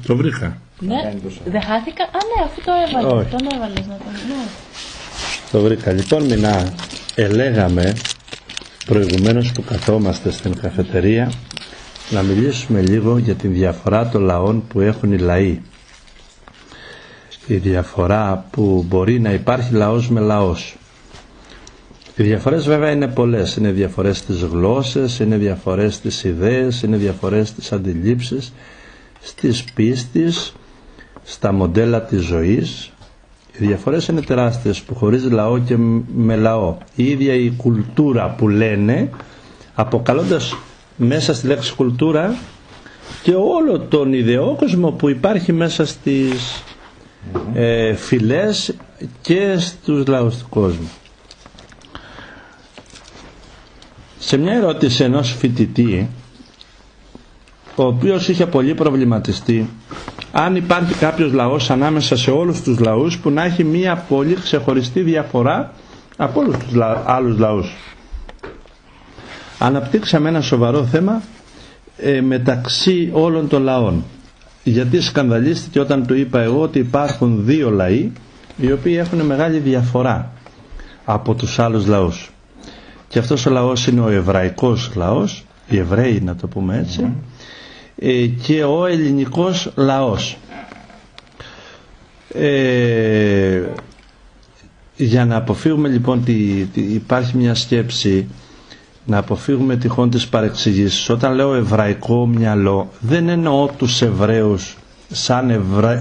Το βρήκα. Ναι, δεν χάθηκα. Α, ναι, αφού το έβαλες. Τον έβαλες να τον... Ναι. Το βρήκα. Λοιπόν, Μινά, ελέγαμε προηγουμένως που καθόμαστε στην καφετερία να μιλήσουμε λίγο για τη διαφορά των λαών που έχουν οι λαοί. Η διαφορά που μπορεί να υπάρχει λαός με λαός. Οι διαφορές βέβαια είναι πολλές. Είναι διαφορές στις γλώσσες, είναι διαφορές στις ιδέες, είναι διαφορές στις αντιλήψεις, στις πίστεις, στα μοντέλα της ζωής. Οι διαφορές είναι τεράστιες που χωρίζει λαό και με λαό. Η ίδια η κουλτούρα που λένε, αποκαλώντας μέσα στη λέξη κουλτούρα και όλο τον ιδεόκοσμο που υπάρχει μέσα στις φυλές και στους λαούς του κόσμου. Σε μια ερώτηση ενός φοιτητή, ο οποίος είχε πολύ προβληματιστεί αν υπάρχει κάποιος λαός ανάμεσα σε όλους τους λαούς που να έχει μια πολύ ξεχωριστή διαφορά από όλους τους άλλους λαούς. Αναπτύξαμε ένα σοβαρό θέμα μεταξύ όλων των λαών, γιατί σκανδαλίστηκε όταν του είπα εγώ ότι υπάρχουν δύο λαοί οι οποίοι έχουν μεγάλη διαφορά από τους άλλους λαούς, και αυτός ο λαός είναι ο εβραϊκός λαός, οι Εβραίοι να το πούμε έτσι, και ο ελληνικός λαός. Για να αποφύγουμε λοιπόν υπάρχει μια σκέψη, να αποφύγουμε τυχόν τις παρεξηγήσεις. Όταν λέω εβραϊκό μυαλό δεν εννοώ τους Εβραίους σαν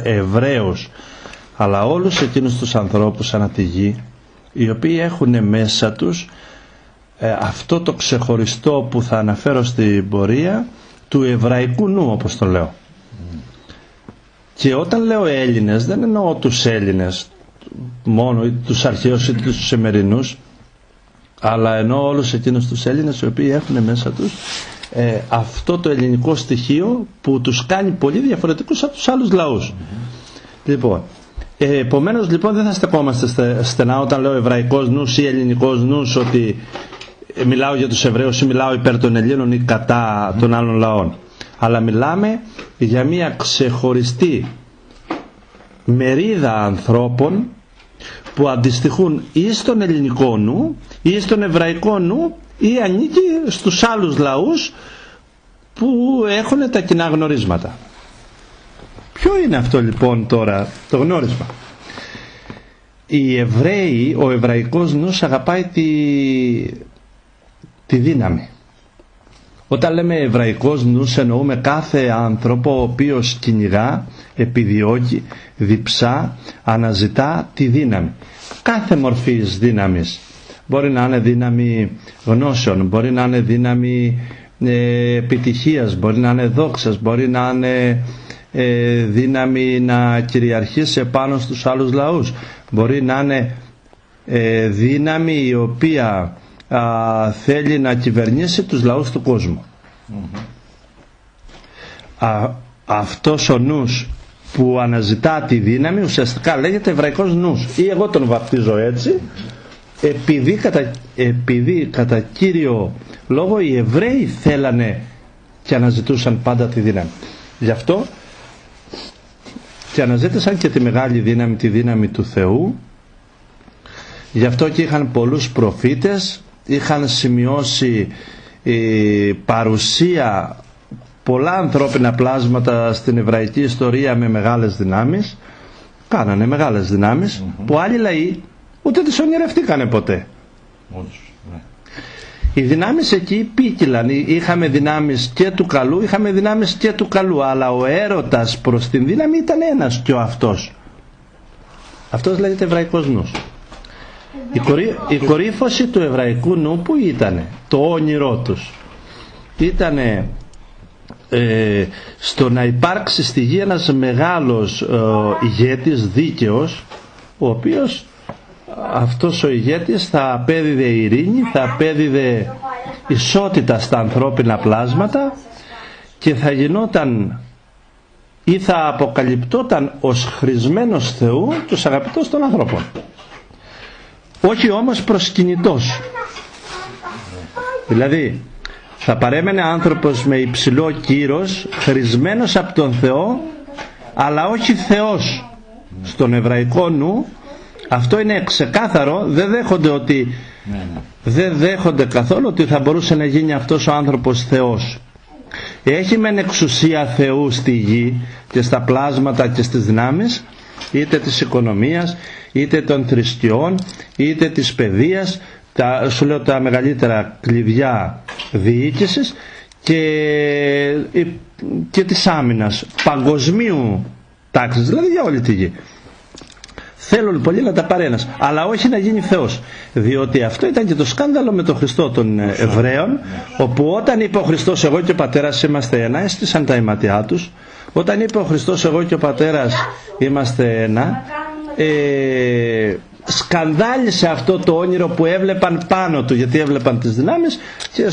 Εβραίους, αλλά όλους εκείνους τους ανθρώπους ανά τη γη οι οποίοι έχουν μέσα τους αυτό το ξεχωριστό που θα αναφέρω στην πορεία του εβραϊκού νου, όπως το λέω. Και όταν λέω Έλληνες δεν εννοώ τους Έλληνες μόνο, ή τους αρχαίους ή τους σημερινούς, αλλά εννοώ όλους εκείνους τους Έλληνες οι οποίοι έχουν μέσα τους αυτό το ελληνικό στοιχείο που τους κάνει πολύ διαφορετικούς από τους άλλους λαούς. Λοιπόν, επομένως λοιπόν δεν θα στεκόμαστε στενά όταν λέω εβραϊκός νους ή ελληνικός νους, ότι μιλάω για τους Εβραίους ή μιλάω υπέρ των Ελλήνων ή κατά των άλλων λαών, αλλά μιλάμε για μια ξεχωριστή μερίδα ανθρώπων που αντιστοιχούν ή στον ελληνικό νου ή στον εβραϊκό νου ή ανήκει στους άλλους λαούς που έχουν τα κοινά γνωρίσματα. Ποιο είναι αυτό λοιπόν τώρα το γνώρισμα? Οι Εβραίοι, ο εβραϊκός νους αγαπάει τη δύναμη. Όταν λέμε εβραϊκός νους εννοούμε κάθε άνθρωπο ο οποίος κυνηγά, επιδιώκει, διψά, αναζητά τη δύναμη. Κάθε μορφής δύναμης. Μπορεί να είναι δύναμη γνώσεων, μπορεί να είναι δύναμη επιτυχίας, μπορεί να είναι δόξας, μπορεί να είναι δύναμη να κυριαρχήσει επάνω στους άλλους λαούς, μπορεί να είναι δύναμη η οποία θέλει να κυβερνήσει τους λαούς του κόσμου. Αυτός ο νους που αναζητά τη δύναμη ουσιαστικά λέγεται εβραϊκός νους, ή εγώ τον βαπτίζω έτσι, επειδή κατά κύριο λόγο οι Εβραίοι θέλανε και αναζητούσαν πάντα τη δύναμη. Γι' αυτό και αναζήτησαν και τη μεγάλη δύναμη, τη δύναμη του Θεού. Γι' αυτό και είχαν πολλούς προφήτες, είχαν σημειώσει παρουσία πολλά ανθρώπινα πλάσματα στην εβραϊκή ιστορία με μεγάλες δυνάμεις. Κάνανε μεγάλες δυνάμεις που άλλοι λαοί ούτε τις ονειρευτήκανε ποτέ. Οι δυνάμεις εκεί ποίκυλαν. Είχαμε δυνάμεις και του καλού, είχαμε δυνάμεις και του καλού, αλλά ο έρωτας προς την δύναμη ήταν ένας και ο αυτός. Αυτός λέγεται εβραϊκός νους. Η κορύφωση του εβραϊκού νου που ήτανε? Το όνειρό τους ήτανε στο να υπάρξει στη γη ένας μεγάλος ηγέτης δίκαιος, ο οποίος αυτός ο ηγέτης θα απέδιδε ειρήνη, θα απέδιδε ισότητα στα ανθρώπινα πλάσματα και θα γινόταν ή θα αποκαλυπτόταν ως χρησμένος Θεού τους αγαπητός των ανθρώπων, όχι όμως προσκυνητός. Δηλαδή Θα παρέμενε άνθρωπος με υψηλό κύρος, χρησμένος από τον Θεό, αλλά όχι Θεός. Στον εβραϊκό νου αυτό είναι ξεκάθαρο, δεν δέχονται καθόλου ότι θα μπορούσε να γίνει αυτός ο άνθρωπος Θεός. Έχει μεν εξουσία Θεού στη γη και στα πλάσματα και στις δυνάμεις, είτε της οικονομίας, είτε των θρησκειών, είτε της παιδείας, σου λέω τα μεγαλύτερα κλειδιά διοίκησης και της άμυνας παγκοσμίου τάξης, δηλαδή για όλη τη γη. Θέλουν πολύ να τα πάρει ένας, αλλά όχι να γίνει Θεός, διότι αυτό ήταν και το σκάνδαλο με τον Χριστό των Εβραίων, όπου όταν είπε ο Χριστός εγώ και ο Πατέρας είμαστε ένα, έστησαν τα ηματιά τους. Όταν είπε ο Χριστός εγώ και ο Πατέρας είμαστε ένα, σκανδάλισε αυτό το όνειρο που έβλεπαν πάνω του, γιατί έβλεπαν τις δυνάμεις και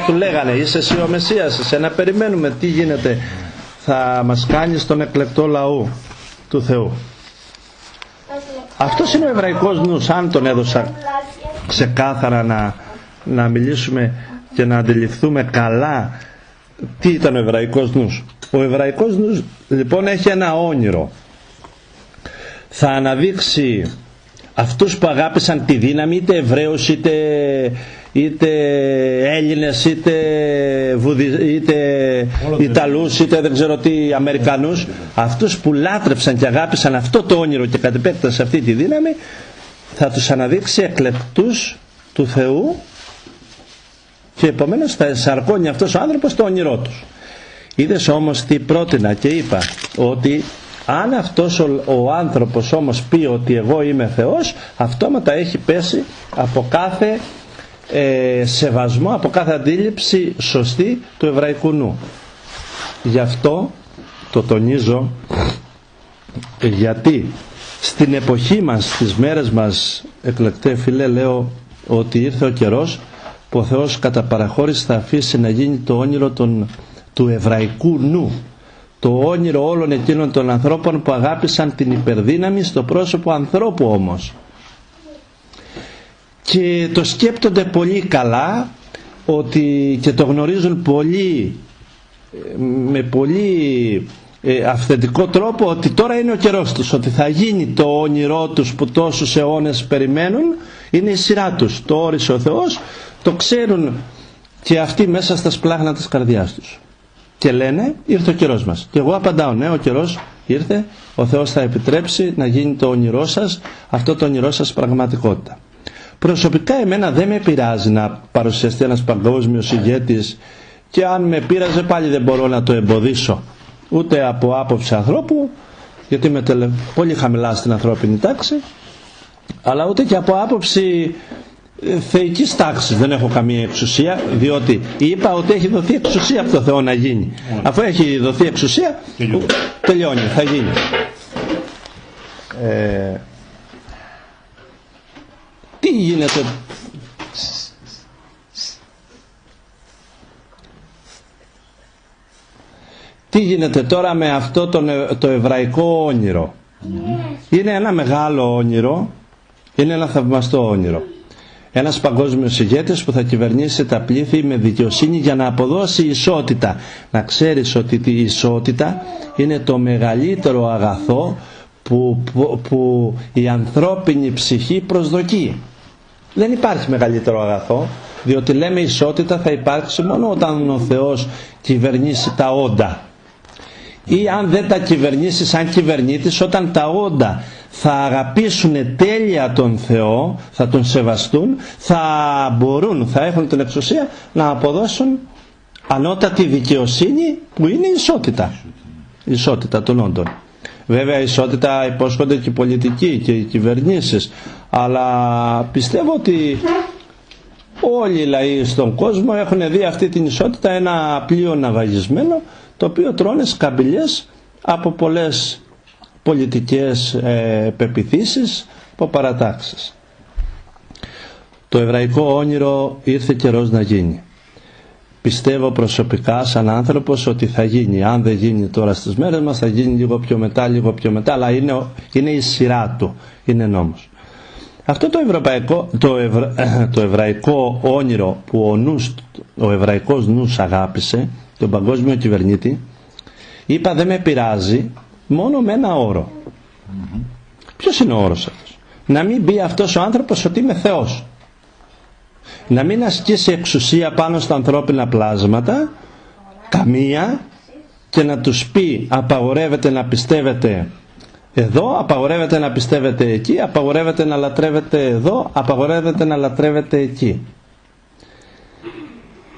του λέγανε είσαι εσύ ο Μεσσίας, εσένα περιμένουμε, τι γίνεται, θα μας κάνεις τον εκλεκτό λαού του Θεού. Αυτός είναι ο εβραϊκός νους. Αν τον έδωσα ξεκάθαρα να μιλήσουμε και να αντιληφθούμε καλά τι ήταν ο εβραϊκός νους. Ο εβραϊκός νους λοιπόν έχει ένα όνειρο. Θα αναδείξει αυτούς που αγάπησαν τη δύναμη, είτε Εβραίους είτε Έλληνες είτε Ιταλούς είτε δεν ξέρω τι Αμερικανούς, αυτούς που λάτρεψαν και αγάπησαν αυτό το όνειρο και κατ' επέκταση αυτή τη δύναμη, θα τους αναδείξει εκλεκτούς του Θεού και επομένως θα ενσαρκώνει αυτός ο άνθρωπος το όνειρό τους. Είδες όμως τι πρότεινα και είπα, ότι αν αυτός ο άνθρωπος όμως πει ότι εγώ είμαι Θεός, αυτόματα έχει πέσει από κάθε σεβασμό, από κάθε αντίληψη σωστή του εβραϊκού νου. Γι' αυτό το τονίζω, γιατί στην εποχή μας, στις μέρες μας, εκλεκτέ φίλε, λέω ότι ήρθε ο καιρός που ο Θεός κατά παραχώρηση θα αφήσει να γίνει το όνειρο του εβραϊκού νου, το όνειρο όλων εκείνων των ανθρώπων που αγάπησαν την υπερδύναμη στο πρόσωπο ανθρώπου όμως, και το σκέπτονται πολύ καλά, ότι και το γνωρίζουν πολύ, με πολύ αυθεντικό τρόπο, ότι τώρα είναι ο καιρός τους, ότι θα γίνει το όνειρό τους που τόσους αιώνες περιμένουν, είναι η σειρά τους, το όρισε ο Θεός, το ξέρουν και αυτοί μέσα στα σπλάχνα της καρδιάς τους και λένε ήρθε ο καιρός μας. Και εγώ απαντάω ναι, ο καιρός ήρθε, ο Θεός θα επιτρέψει να γίνει το όνειρό σας, αυτό το όνειρό σας πραγματικότητα. Προσωπικά εμένα δεν με πειράζει να παρουσιαστεί ένας παγκόσμιος ηγέτης, και αν με πείραζε πάλι δεν μπορώ να το εμποδίσω, ούτε από άποψη ανθρώπου, γιατί είμαι πολύ χαμηλά στην ανθρώπινη τάξη, αλλά ούτε και από άποψη θεϊκής τάξης δεν έχω καμία εξουσία, διότι είπα ότι έχει δοθεί εξουσία από το Θεό να γίνει. Αφού έχει δοθεί εξουσία, τελειώνει, θα γίνει. Τι γίνεται? Τι γίνεται τώρα με αυτό το εβραϊκό όνειρο? Είναι ένα μεγάλο όνειρο, είναι ένα θαυμαστό όνειρο. Ένας παγκόσμιος ηγέτης που θα κυβερνήσει τα πλήθη με δικαιοσύνη για να αποδώσει ισότητα. Να ξέρεις ότι η ισότητα είναι το μεγαλύτερο αγαθό που η ανθρώπινη ψυχή προσδοκεί. Δεν υπάρχει μεγαλύτερο αγαθό, διότι λέμε ισότητα θα υπάρξει μόνο όταν ο Θεός κυβερνήσει τα όντα, ή αν δεν τα κυβερνήσει σαν κυβερνήτης, όταν τα όντα θα αγαπήσουν τέλεια τον Θεό, θα τον σεβαστούν, θα μπορούν, θα έχουν την εξουσία να αποδώσουν ανώτατη δικαιοσύνη, που είναι η ισότητα, η ισότητα των όντων. Βέβαια η ισότητα υπόσχονται και οι πολιτικοί και οι κυβερνήσεις, αλλά πιστεύω ότι όλοι οι λαοί στον κόσμο έχουν δει αυτή την ισότητα ένα πλοίο ναυαγισμένο, το οποίο τρώνε σκαμπιλιές από πολλές πολιτικές πεποιθήσεις, από παρατάξεις. Το εβραϊκό όνειρο ήρθε καιρός να γίνει. Πιστεύω προσωπικά σαν άνθρωπος ότι θα γίνει. Αν δεν γίνει τώρα στις μέρες μας, θα γίνει λίγο πιο μετά, αλλά είναι η σειρά του, είναι νόμος. Αυτό το εβραϊκό όνειρο που ο εβραϊκός νους αγάπησε, τον παγκόσμιο κυβερνήτη, είπα δεν με πειράζει, μόνο με ένα όρο. Ποιος είναι ο όρος αυτός? Να μην πει αυτός ο άνθρωπος ότι είμαι Θεός. Να μην ασκήσει εξουσία πάνω στα ανθρώπινα πλάσματα, καμία, και να τους πει απαγορεύεται να πιστεύετε εδώ, απαγορεύεται να πιστεύετε εκεί, απαγορεύεται να λατρεύετε εδώ, απαγορεύεται να λατρεύετε εκεί.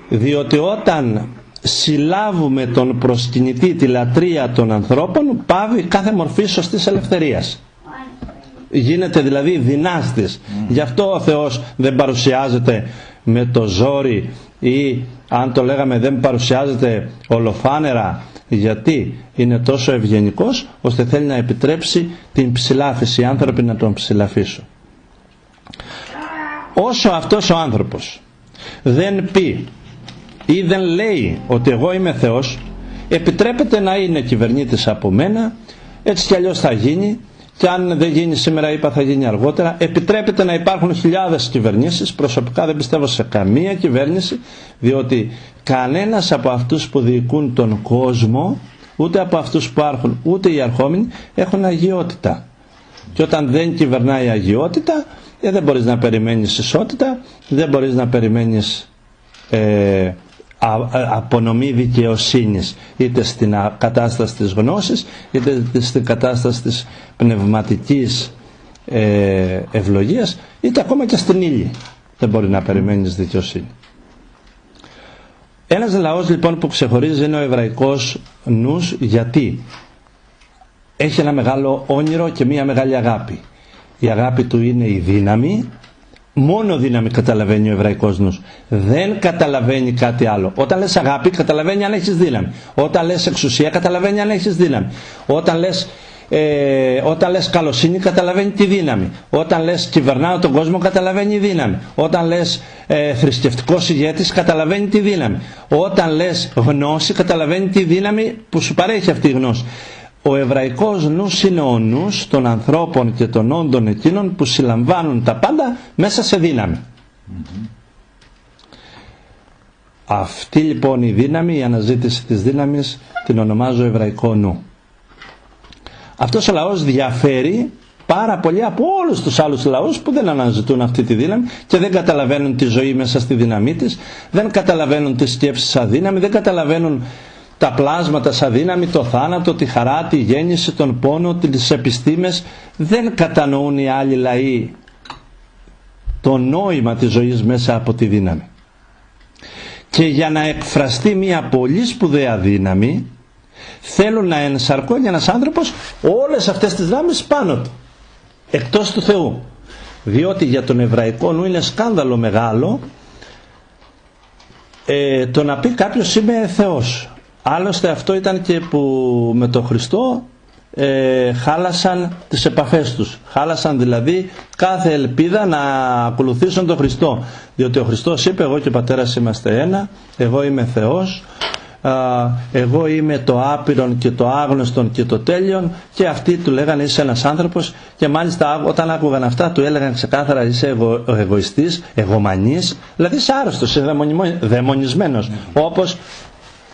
Διότι όταν συλλάβουμε τον προσκυνητή τη λατρεία των ανθρώπων, πάβει κάθε μορφή σωστής ελευθερίας. Γίνεται δηλαδή δυνάστης. Γι' αυτό ο Θεός δεν παρουσιάζεται με το ζόρι, ή αν το λέγαμε δεν παρουσιάζεται ολοφάνερα, γιατί είναι τόσο ευγενικός ώστε θέλει να επιτρέψει την ψηλάφιση, οι άνθρωποι να τον ψηλαφίσουν. Όσο αυτός ο άνθρωπος δεν πει ή δεν λέει ότι εγώ είμαι Θεός, επιτρέπεται να είναι κυβερνήτης από μένα, έτσι κι αλλιώς θα γίνει, και αν δεν γίνει σήμερα, είπα, θα γίνει αργότερα. Επιτρέπεται να υπάρχουν χιλιάδες κυβερνήσεις. Προσωπικά δεν πιστεύω σε καμία κυβέρνηση, διότι κανένας από αυτούς που διοικούν τον κόσμο, ούτε από αυτούς που άρχουν, ούτε οι αρχόμενοι, έχουν αγιότητα. Και όταν δεν κυβερνάει η αγιότητα, δεν μπορείς να περιμένεις ισότητα, δεν μπορείς να περιμένεις απονομή δικαιοσύνης, είτε στην κατάσταση της γνώσης, είτε στην κατάσταση της πνευματικής ευλογίας, είτε ακόμα και στην ύλη δεν μπορεί να περιμένεις δικαιοσύνη. Ένας λαός λοιπόν που ξεχωρίζει είναι ο εβραϊκός νους, γιατί έχει ένα μεγάλο όνειρο και μια μεγάλη αγάπη. Η αγάπη του είναι η δύναμη. Μόνο δύναμη καταλαβαίνει ο εβραϊκός νους. Δεν καταλαβαίνει κάτι άλλο. Όταν λες αγάπη, καταλαβαίνει αν έχεις δύναμη. Όταν λες εξουσία, καταλαβαίνει αν έχεις δύναμη. Όταν λες καλοσύνη, καταλαβαίνει τη δύναμη. Όταν λες κυβερνάω τον κόσμο, καταλαβαίνει η δύναμη. Όταν λες θρησκευτικός ηγέτης, καταλαβαίνει τη δύναμη. Όταν λες γνώση, καταλαβαίνει τη δύναμη που σου παρέχει αυτή η γνώση. Ο εβραϊκός νους είναι ο νους των ανθρώπων και των όντων εκείνων που συλλαμβάνουν τα πάντα μέσα σε δύναμη. Αυτή λοιπόν η δύναμη, η αναζήτηση της δύναμης, την ονομάζω εβραϊκό νου. Αυτός ο λαός διαφέρει πάρα πολύ από όλους τους άλλους λαούς που δεν αναζητούν αυτή τη δύναμη και δεν καταλαβαίνουν τη ζωή μέσα στη δύναμή της, δεν καταλαβαίνουν τις σκέψεις σαν δύναμη, δεν καταλαβαίνουν τα πλάσματα σαν δύναμη, το θάνατο, τη χαρά, τη γέννηση, τον πόνο, τις επιστήμες. Δεν κατανοούν οι άλλοι λαοί το νόημα της ζωής μέσα από τη δύναμη. Και για να εκφραστεί μια πολύ σπουδαία δύναμη, θέλουν να ενσαρκώνει ένας άνθρωπος όλες αυτές τις δυνάμεις πάνω του, εκτός του Θεού. Διότι για τον εβραϊκό νου είναι σκάνδαλο μεγάλο το να πει κάποιος είμαι Θεός. Άλλωστε αυτό ήταν και που με τον Χριστό χάλασαν τις επαφές τους. Χάλασαν δηλαδή κάθε ελπίδα να ακολουθήσουν τον Χριστό. Διότι ο Χριστός είπε εγώ και ο Πατέρας είμαστε ένα, εγώ είμαι Θεός, εγώ είμαι το άπειρον και το άγνωστον και το τέλειον, και αυτοί του λέγανε είσαι ένας άνθρωπος, και μάλιστα όταν άκουγαν αυτά του έλεγαν ξεκάθαρα είσαι εγωιστής, εγωμανής, δηλαδή είσαι άρρωστος, είσαι δαιμονισμένος, όπως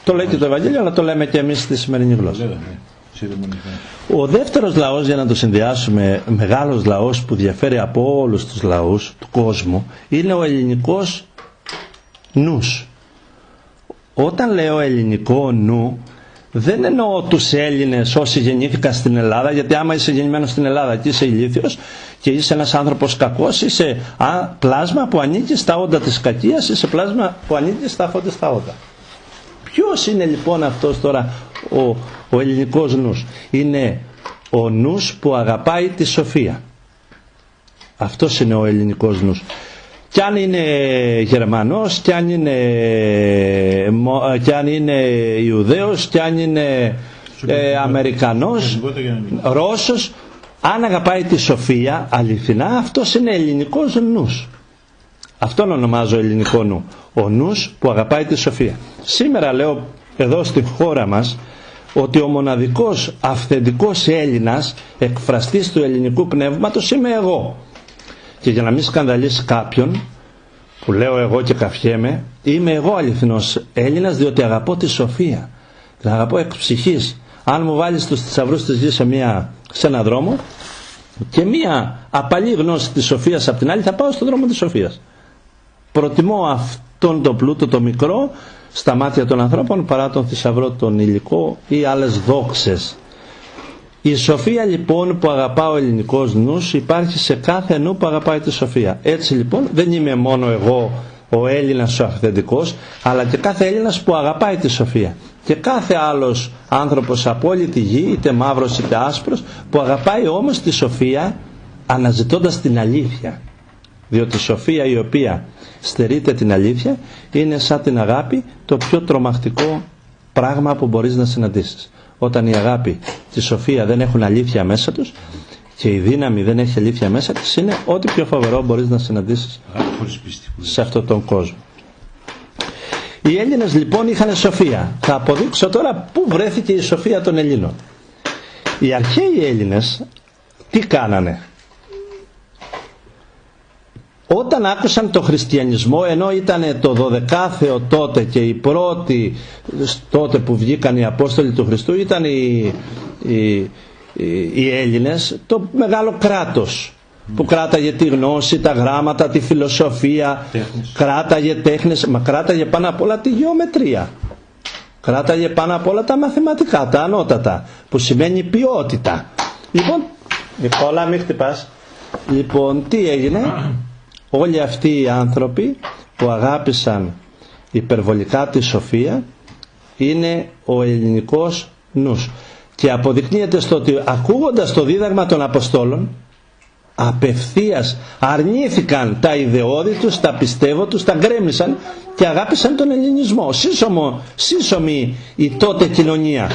το λέει και το Ευαγγέλιο, αλλά το λέμε και εμείς στη σημερινή γλώσσα. Ο δεύτερος λαός, για να το συνδυάσουμε, μεγάλος λαός που διαφέρει από όλους τους λαούς του κόσμου, είναι ο ελληνικός νους. Όταν λέω ελληνικό νου, δεν εννοώ τους Έλληνες όσοι γεννήθηκαν στην Ελλάδα, γιατί άμα είσαι γεννημένος στην Ελλάδα και είσαι ηλίθιος και είσαι ένας άνθρωπος κακός, είσαι πλάσμα που ανήκει στα όντα της κακίας, είσαι πλάσμα που ανήκει στα αφόντιστα όντα. Ποιος είναι λοιπόν αυτός τώρα ο ελληνικός νους? Είναι ο νους που αγαπάει τη σοφία. Αυτός είναι ο ελληνικός νους. Κι αν είναι Γερμανός, κι αν είναι Ιουδαίος, κι αν είναι Αμερικανός, Ρώσος, αν αγαπάει τη σοφία αληθινά, αυτός είναι ελληνικός νους. Αυτόν ονομάζω ελληνικό νου. Ο νους που αγαπάει τη σοφία. Σήμερα λέω εδώ στη χώρα μας ότι ο μοναδικός αυθεντικός Έλληνας εκφραστής του ελληνικού πνεύματος είμαι εγώ. Και για να μην σκανδαλίσει κάποιον, που λέω εγώ και καυχέμαι, είμαι εγώ αληθινός Έλληνας, διότι αγαπώ τη σοφία. Την αγαπώ εκ ψυχής. Αν μου βάλεις τους θησαυρούς της γης σε ένα δρόμο και μία απαλή γνώση της σοφίας απ' την άλλη, θα πάω στον δρόμο της σοφίας. Προτιμώ αυτόν τον πλούτο το μικρό στα μάτια των ανθρώπων παρά τον θησαυρό τον υλικό ή άλλες δόξες. Η σοφία λοιπόν που αγαπά ο ελληνικός νους υπάρχει σε κάθε νου που αγαπάει τη σοφία. Έτσι λοιπόν δεν είμαι μόνο εγώ ο Έλληνας ο αυθεντικός, αλλά και κάθε Έλληνας που αγαπάει τη σοφία. Και κάθε άλλος άνθρωπος από όλη τη γη, είτε μαύρος είτε άσπρος, που αγαπάει όμως τη σοφία αναζητώντας την αλήθεια. Διότι η σοφία η οποία στερείται την αλήθεια είναι σαν την αγάπη το πιο τρομακτικό πράγμα που μπορείς να συναντήσεις. Όταν η αγάπη και η σοφία δεν έχουν αλήθεια μέσα τους και η δύναμη δεν έχει αλήθεια μέσα της, είναι ό,τι πιο φοβερό μπορείς να συναντήσεις σε αυτόν τον κόσμο. Οι Έλληνες λοιπόν είχαν σοφία. Θα αποδείξω τώρα πού βρέθηκε η σοφία των Ελλήνων. Οι αρχαίοι Έλληνες τι κάνανε? Όταν άκουσαν το χριστιανισμό, ενώ ήταν το 12ο τότε και οι πρώτοι τότε που βγήκαν οι Απόστολοι του Χριστού ήταν οι Έλληνες, το μεγάλο κράτος που κράταγε τη γνώση, τα γράμματα, τη φιλοσοφία, κράταγε τέχνες, μα κράταγε πάνω απ' όλα τη γεωμετρία, κράταγε πάνω απ' όλα τα μαθηματικά, τα ανώτατα, που σημαίνει ποιότητα. Λοιπόν, Νικόλα μην χτυπάς. Λοιπόν, τι έγινε? Όλοι αυτοί οι άνθρωποι που αγάπησαν υπερβολικά τη σοφία είναι ο ελληνικός νους. Και αποδεικνύεται στο ότι ακούγοντας το δίδαγμα των Αποστόλων, απευθείας αρνήθηκαν τα ιδεώδη τους, τα πιστεύω τους, τα γκρέμισαν και αγάπησαν τον ελληνισμό. Σύσσωμη η τότε κοινωνία.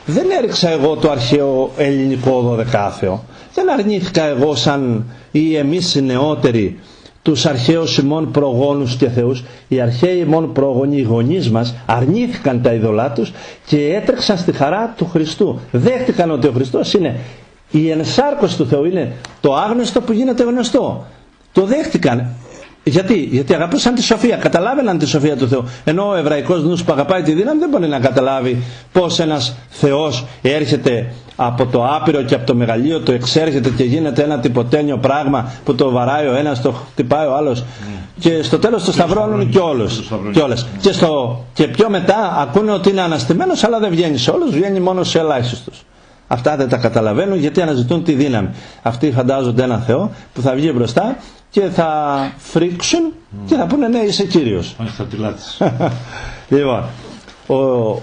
Δεν έριξα εγώ το αρχαίο ελληνικό 12ο. Δεν αρνήθηκα εγώ σαν ή εμείς οι νεότεροι τους αρχαίους ημών προγόνους και θεούς. Οι αρχαίοι ημών προγονείς, οι γονείς μας, αρνήθηκαν τα ειδωλά τους και έτρεξαν στη χαρά του Χριστού. Δέχτηκαν ότι ο Χριστός είναι η ενσάρκωση του Θεού, είναι το άγνωστο που γίνεται γνωστό. Το δέχτηκαν. Γιατί αγαπούσαν τη σοφία, καταλάβαιναν τη σοφία του Θεού. Ενώ ο εβραϊκός νους που αγαπάει τη δύναμη δεν μπορεί να καταλάβει πως ένας Θεός έρχεται από το άπειρο και από το μεγαλείο, το εξέρχεται και γίνεται ένα τυποτένιο πράγμα που το βαράει ο ένας, το χτυπάει ο άλλος και στο τέλος το σταυρώνουν και όλες. Και πιο μετά ακούνε ότι είναι αναστημένος, αλλά δεν βγαίνει σε όλους, βγαίνει μόνο σε ελάχιστους. Αυτά δεν τα καταλαβαίνουν γιατί αναζητούν τη δύναμη. Αυτοί φαντάζονται ένα Θεό που θα βγει μπροστά και θα φρίξουν και θα πούνε ναι, είσαι Κύριος. Λοιπόν,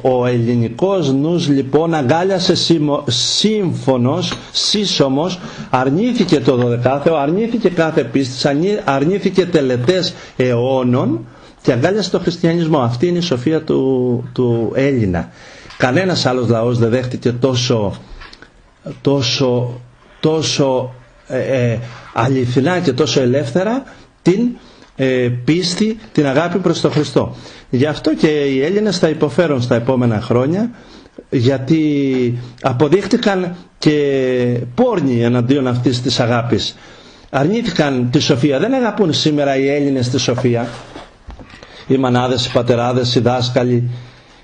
ο ελληνικός νους λοιπόν αγκάλιασε σύμφωνος, σύσσωμος, αρνήθηκε το 12ο, αρνήθηκε κάθε πίστη, αρνήθηκε τελετές αιώνων και αγκάλιασε το χριστιανισμό. Αυτή είναι η σοφία του Έλληνα. Κανένας άλλος λαός δεν δέχτηκε τόσο αληθινά και τόσο ελεύθερα την πίστη, την αγάπη προς τον Χριστό. Γι' αυτό και οι Έλληνες θα υποφέρουν στα επόμενα χρόνια, γιατί αποδείχτηκαν και πόρνοι εναντίον αυτής της αγάπης. Αρνήθηκαν τη σοφία. Δεν αγαπούν σήμερα οι Έλληνες τη σοφία. Οι μανάδες, οι πατεράδες, οι δάσκαλοι,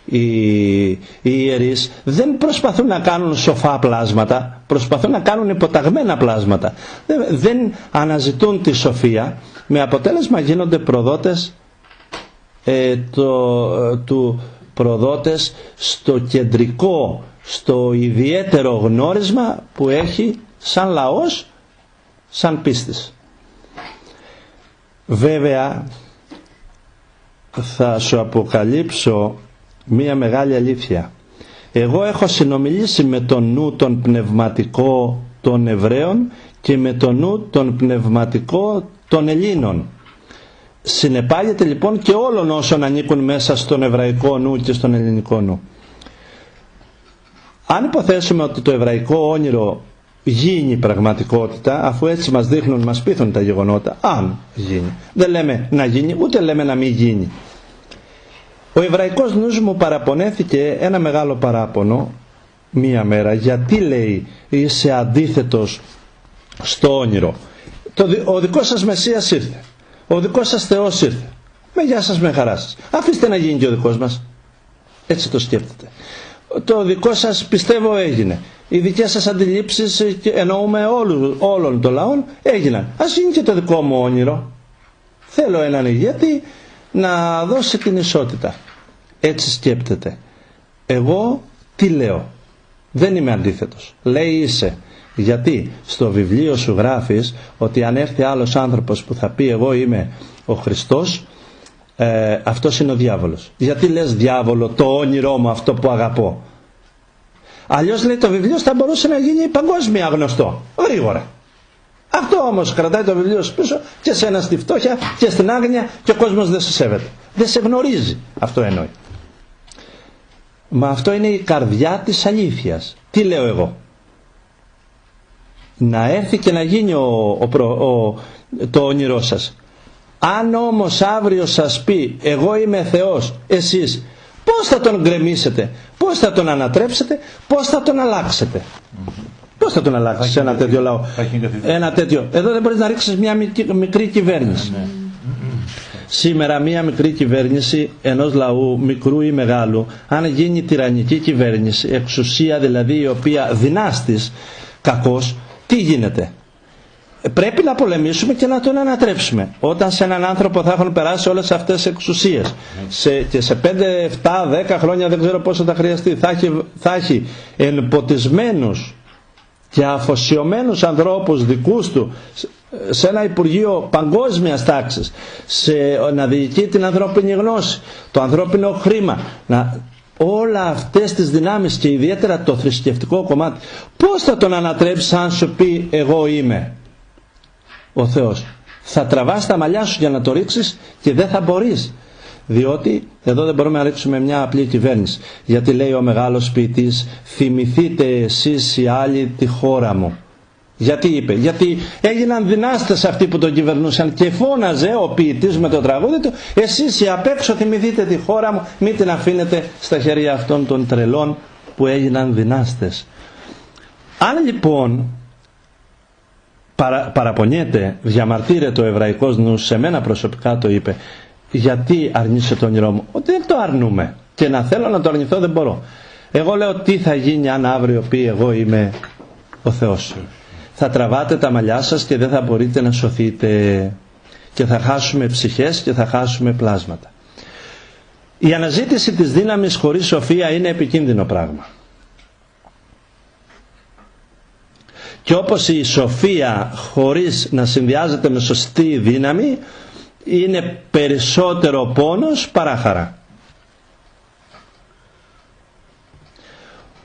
οι ιερείς δεν προσπαθούν να κάνουν σοφά πλάσματα, προσπαθούν να κάνουν υποταγμένα πλάσματα. Δεν αναζητούν τη σοφία, με αποτέλεσμα γίνονται προδότες προδότες στο κεντρικό, στο ιδιαίτερο γνώρισμα που έχει σαν λαός, σαν πίστης. Βέβαια θα σου αποκαλύψω μία μεγάλη αλήθεια. Εγώ έχω συνομιλήσει με τον νου τον πνευματικό των Εβραίων και με τον νου τον πνευματικό των Ελλήνων. Συνεπάγεται λοιπόν και όλων όσων ανήκουν μέσα στον εβραϊκό νου και στον ελληνικό νου. Αν υποθέσουμε ότι το εβραϊκό όνειρο γίνει πραγματικότητα, αφού έτσι μας δείχνουν, μας πείθουν τα γεγονότα, αν γίνει, δεν λέμε να γίνει ούτε λέμε να μην γίνει. Ο εβραϊκός νους μου παραπονέθηκε ένα μεγάλο παράπονο μία μέρα. Γιατί, λέει, είσαι αντίθετος στο όνειρο? Ο δικός σας Μεσσίας ήρθε, ο δικός σας Θεός ήρθε, με γεια σας, με χαρά σας, αφήστε να γίνει και ο δικός μας. Έτσι το σκέφτεται. Το δικό σας πιστεύω έγινε, οι δικές σας αντιλήψεις, εννοούμε όλων των λαών, έγιναν. Ας γίνει και το δικό μου όνειρο. Θέλω έναν ηγέτη να δώσει την ισότητα. Έτσι σκέπτεται. Εγώ τι λέω? Δεν είμαι αντίθετος. Λέει είσαι. Γιατί στο βιβλίο σου γράφεις ότι αν έρθει άλλος άνθρωπος που θα πει εγώ είμαι ο Χριστός, αυτός είναι ο διάβολος. Γιατί λες διάβολο το όνειρό μου, αυτό που αγαπώ? Αλλιώς, λέει, το βιβλίο θα μπορούσε να γίνει παγκόσμια γνωστό γρήγορα. Αυτό όμως κρατάει το βιβλίο σου πίσω και σένα στη φτώχεια και στην άγνοια και ο κόσμος δεν σε σέβεται, δεν σε γνωρίζει. Αυτό εννοεί. Μα αυτό είναι η καρδιά της αλήθειας. Τι λέω εγώ? Να έρθει και να γίνει το όνειρό σας. Αν όμως αύριο σας πει εγώ είμαι Θεός, εσείς πώς θα τον γκρεμίσετε, πώς θα τον ανατρέψετε, πώς θα τον αλλάξετε? Πώς θα τον αλλάξεις ένα τέτοιο λαό? Ένα τέτοιο. Εδώ δεν μπορείς να ρίξεις μια μικρή κυβέρνηση. Σήμερα μια μικρή κυβέρνηση ενός λαού, μικρού ή μεγάλου, αν γίνει τυραννική κυβέρνηση, εξουσία δηλαδή η οποία δυνάστης, κακός, τι γίνεται? Πρέπει να πολεμήσουμε και να τον ανατρέψουμε. Όταν σε έναν άνθρωπο θα έχουν περάσει όλες αυτές τις εξουσίες και σε 5, 7, 10 χρόνια, δεν ξέρω πόσο θα χρειαστεί, θα έχει εμποτισμένους και αφοσιωμένους ανθρώπους δικούς του σε ένα Υπουργείο παγκόσμιας τάξης, να διοικεί την ανθρώπινη γνώση, το ανθρώπινο χρήμα, όλα αυτές τις δυνάμεις και ιδιαίτερα το θρησκευτικό κομμάτι, πώς θα τον ανατρέψεις αν σου πει εγώ είμαι ο Θεός? Θα τραβάς τα μαλλιά σου για να το ρίξεις και δεν θα μπορείς, διότι εδώ δεν μπορούμε να ρίξουμε μια απλή κυβέρνηση. Γιατί λέει ο μεγάλος ποιητής, θυμηθείτε εσείς οι άλλοι τη χώρα μου. Γιατί είπε? Γιατί έγιναν δυνάστες αυτοί που τον κυβερνούσαν και φώναζε ο ποιητής με το τραγούδι του, εσείς οι απ' έξω θυμηθείτε τη χώρα μου, μην την αφήνετε στα χέρια αυτών των τρελών που έγιναν δυνάστες. Αν λοιπόν παραπονιέται, διαμαρτύρεται ο εβραϊκός νους, σε μένα προσωπικά το είπε, γιατί αρνείσαι το όνειρό μου? Ότι δεν το αρνούμε και να θέλω να το αρνηθώ δεν μπορώ. Εγώ λέω τι θα γίνει αν αύριο πει εγώ είμαι ο Θεός? Θα τραβάτε τα μαλλιά σας και δεν θα μπορείτε να σωθείτε και θα χάσουμε ψυχές και θα χάσουμε πλάσματα. Η αναζήτηση της δύναμης χωρίς σοφία είναι επικίνδυνο πράγμα. Και όπως η σοφία χωρίς να συνδυάζεται με σωστή δύναμη είναι περισσότερο πόνος παρά χαρά.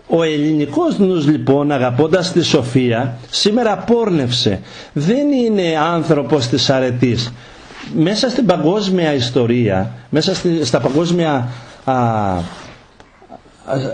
Ο ελληνικός νους λοιπόν, αγαπώντας τη σοφία, σήμερα πόρνευσε. Δεν είναι άνθρωπος της αρετής. Μέσα στην παγκόσμια ιστορία, μέσα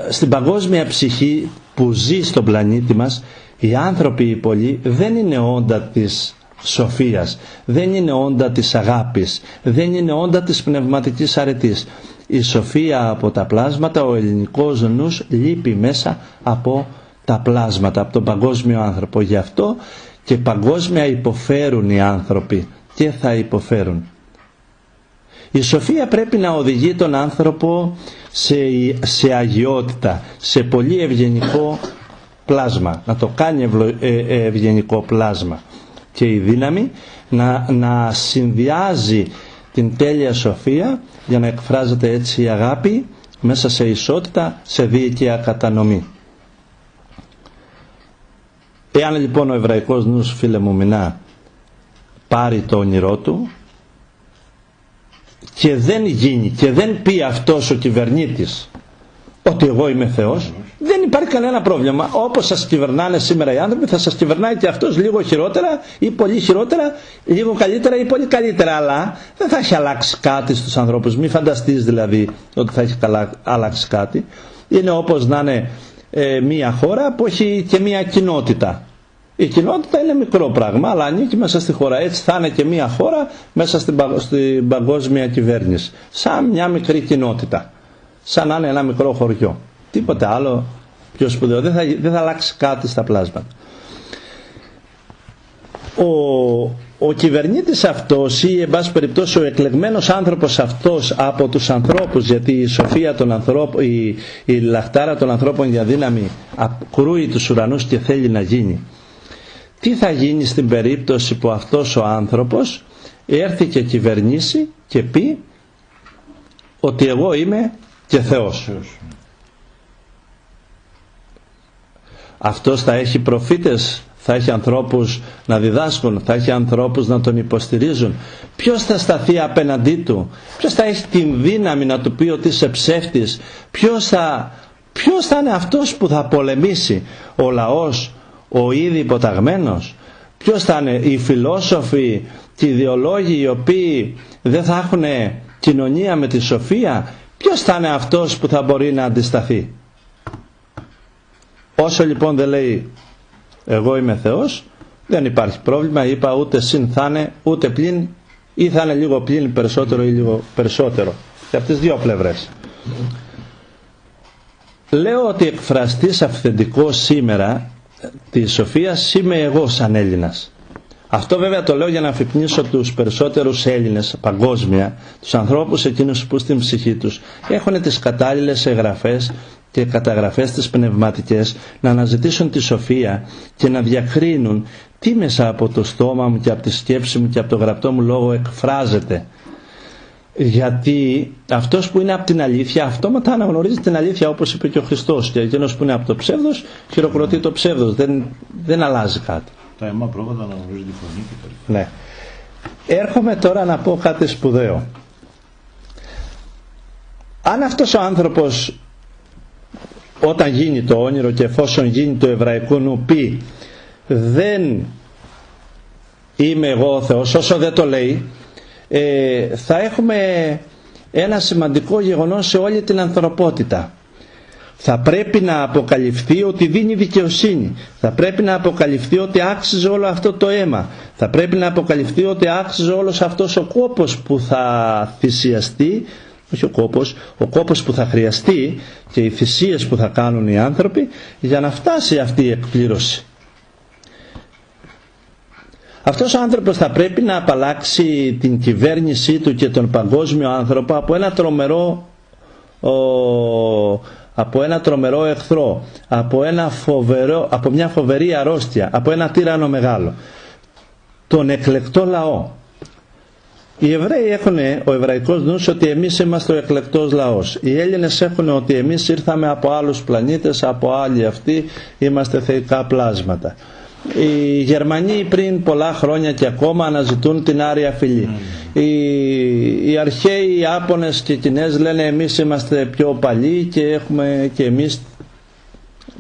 στην παγκόσμια ψυχή που ζει στον πλανήτη μας, οι άνθρωποι οι πολλοί δεν είναι όντα της σοφίας, δεν είναι όντα της αγάπης, δεν είναι όντα της πνευματικής αρετής. Η σοφία από τα πλάσματα, ο ελληνικός νους λείπει μέσα από τα πλάσματα, από τον παγκόσμιο άνθρωπο. Γι' αυτό και παγκόσμια υποφέρουν οι άνθρωποι και θα υποφέρουν. Η σοφία πρέπει να οδηγεί τον άνθρωπο σε αγιότητα, σε πολύ ευγενικό πλάσμα, να το κάνει ευγενικό πλάσμα. Και η δύναμη να συνδυάζει την τέλεια σοφία για να εκφράζεται έτσι η αγάπη μέσα σε ισότητα, σε δίκαια κατανομή. Εάν λοιπόν ο εβραϊκός νους, φίλε μου Μινά, πάρει το όνειρό του και δεν γίνει και δεν πει αυτός ο κυβερνήτης ότι εγώ είμαι Θεός, δεν υπάρχει κανένα πρόβλημα. Όπως σας κυβερνάνε σήμερα οι άνθρωποι, θα σας κυβερνάει και αυτός λίγο χειρότερα ή πολύ χειρότερα, λίγο καλύτερα ή πολύ καλύτερα, αλλά δεν θα έχει αλλάξει κάτι στους ανθρώπους. Μην φανταστείς δηλαδή ότι θα έχει αλλάξει κάτι. Είναι όπως να είναι μια χώρα που έχει και μια κοινότητα. Η κοινότητα είναι μικρό πράγμα, αλλά ανήκει μέσα στη χώρα. Έτσι θα είναι και μια χώρα μέσα στην παγκόσμια κυβέρνηση, σαν μια μικρή κοινότητα, σαν να είναι ένα μικρό χωριό. Τίποτε άλλο πιο σπουδαίο. Δεν θα αλλάξει κάτι στα πλάσματα. ο κυβερνήτης αυτός ή εν πάση περιπτώσει ο εκλεγμένος άνθρωπος αυτός από τους ανθρώπους, γιατί η σοφία των ανθρώπων, η λαχτάρα των ανθρώπων για δύναμη κρούει τους ουρανούς και θέλει να γίνει. Τι θα γίνει στην περίπτωση που αυτός ο άνθρωπος έρθει και κυβερνήσει και πει ότι εγώ είμαι και Θεός? Αυτός θα έχει προφήτες, θα έχει ανθρώπους να διδάσκουν, θα έχει ανθρώπους να τον υποστηρίζουν. Ποιος θα σταθεί απέναντί του? Ποιος θα έχει την δύναμη να του πει ότι είσαι ψεύτης? Ποιος θα είναι αυτός που θα πολεμήσει? Ο λαός, ο ήδη υποταγμένος? Ποιος θα είναι? Οι φιλόσοφοι και οι ιδεολόγοι οι οποίοι δεν θα έχουν κοινωνία με τη σοφία? Ποιος θα είναι αυτός που θα μπορεί να αντισταθεί? Όσο λοιπόν δεν λέει εγώ είμαι Θεός, δεν υπάρχει πρόβλημα. Είπα ούτε συν θα είναι ούτε πλην, ή θα είναι λίγο πλην περισσότερο ή λίγο περισσότερο, και από τις δύο πλευρές. Λέω ότι εκφραστής αυθεντικός σήμερα της σοφίας είμαι εγώ σαν Έλληνας. Αυτό βέβαια το λέω για να αφυπνίσω τους περισσότερους Έλληνες παγκόσμια, τους ανθρώπους εκείνους που στην ψυχή τους έχουν τις κατάλληλες εγγραφές και καταγραφές τις πνευματικές, να αναζητήσουν τη σοφία και να διακρίνουν τι μέσα από το στόμα μου και από τη σκέψη μου και από το γραπτό μου λόγο εκφράζεται. Γιατί αυτός που είναι από την αλήθεια αυτόματα αναγνωρίζει την αλήθεια, όπως είπε και ο Χριστός, και εκείνος που είναι από το ψεύδος χειροκροτεί το ψεύδος, δεν αλλάζει κάτι. Τα αίμα πρόβατα αναγνωρίζει τη φωνή και τα ναι. Έρχομαι τώρα να πω κάτι σπουδαίο. Αν αυτός ο άνθρωπος όταν γίνει το όνειρο και εφόσον γίνει το εβραϊκό νου πει δεν είμαι εγώ ο Θεός, όσο δεν το λέει, θα έχουμε ένα σημαντικό γεγονός σε όλη την ανθρωπότητα. Θα πρέπει να αποκαλυφθεί ότι δίνει δικαιοσύνη. Θα πρέπει να αποκαλυφθεί ότι άξιζε όλο αυτό το αίμα. Θα πρέπει να αποκαλυφθεί ότι άξιζε όλος αυτός ο κόπος που θα θυσιαστεί, όχι ο κόπος που θα χρειαστεί και οι θυσίες που θα κάνουν οι άνθρωποι για να φτάσει αυτή η εκπλήρωση. Αυτός ο άνθρωπος θα πρέπει να απαλλάξει την κυβέρνησή του και τον παγκόσμιο άνθρωπο από ένα τρομερό εχθρό, από μια φοβερή αρρώστια, από ένα τύραννο μεγάλο, τον εκλεκτό λαό. Οι Εβραίοι έχουν ο εβραϊκός νους ότι εμείς είμαστε ο εκλεκτός λαός. Οι Έλληνες έχουν ότι εμείς ήρθαμε από άλλους πλανήτες, από άλλοι αυτοί, είμαστε θεϊκά πλάσματα. Οι Γερμανοί πριν πολλά χρόνια και ακόμα αναζητούν την άρια φυλή. Οι αρχαίοι Ιάπωνες και οι Κινέζοι λένε εμείς είμαστε πιο παλιοί και έχουμε και εμείς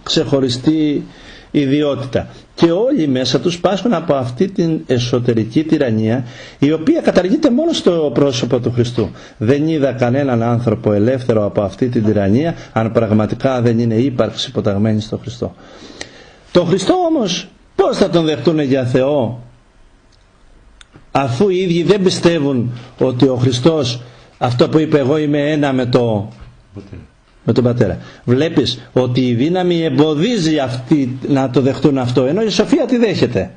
ξεχωριστή ιδιότητα. Και όλοι μέσα τους πάσχουν από αυτή την εσωτερική τυραννία, η οποία καταργείται μόνο στο πρόσωπο του Χριστού. Δεν είδα κανέναν άνθρωπο ελεύθερο από αυτή την τυραννία αν πραγματικά δεν είναι ύπαρξη υποταγμένη στο Χριστό. Τον Χριστό όμως πώς θα τον δεχτούν για Θεό, αφού οι ίδιοι δεν πιστεύουν ότι ο Χριστός, αυτό που είπε εγώ είμαι ένα με τον Πατέρα. Βλέπεις ότι η δύναμη εμποδίζει αυτοί να το δεχτούν αυτό, ενώ η σοφία τη δέχεται.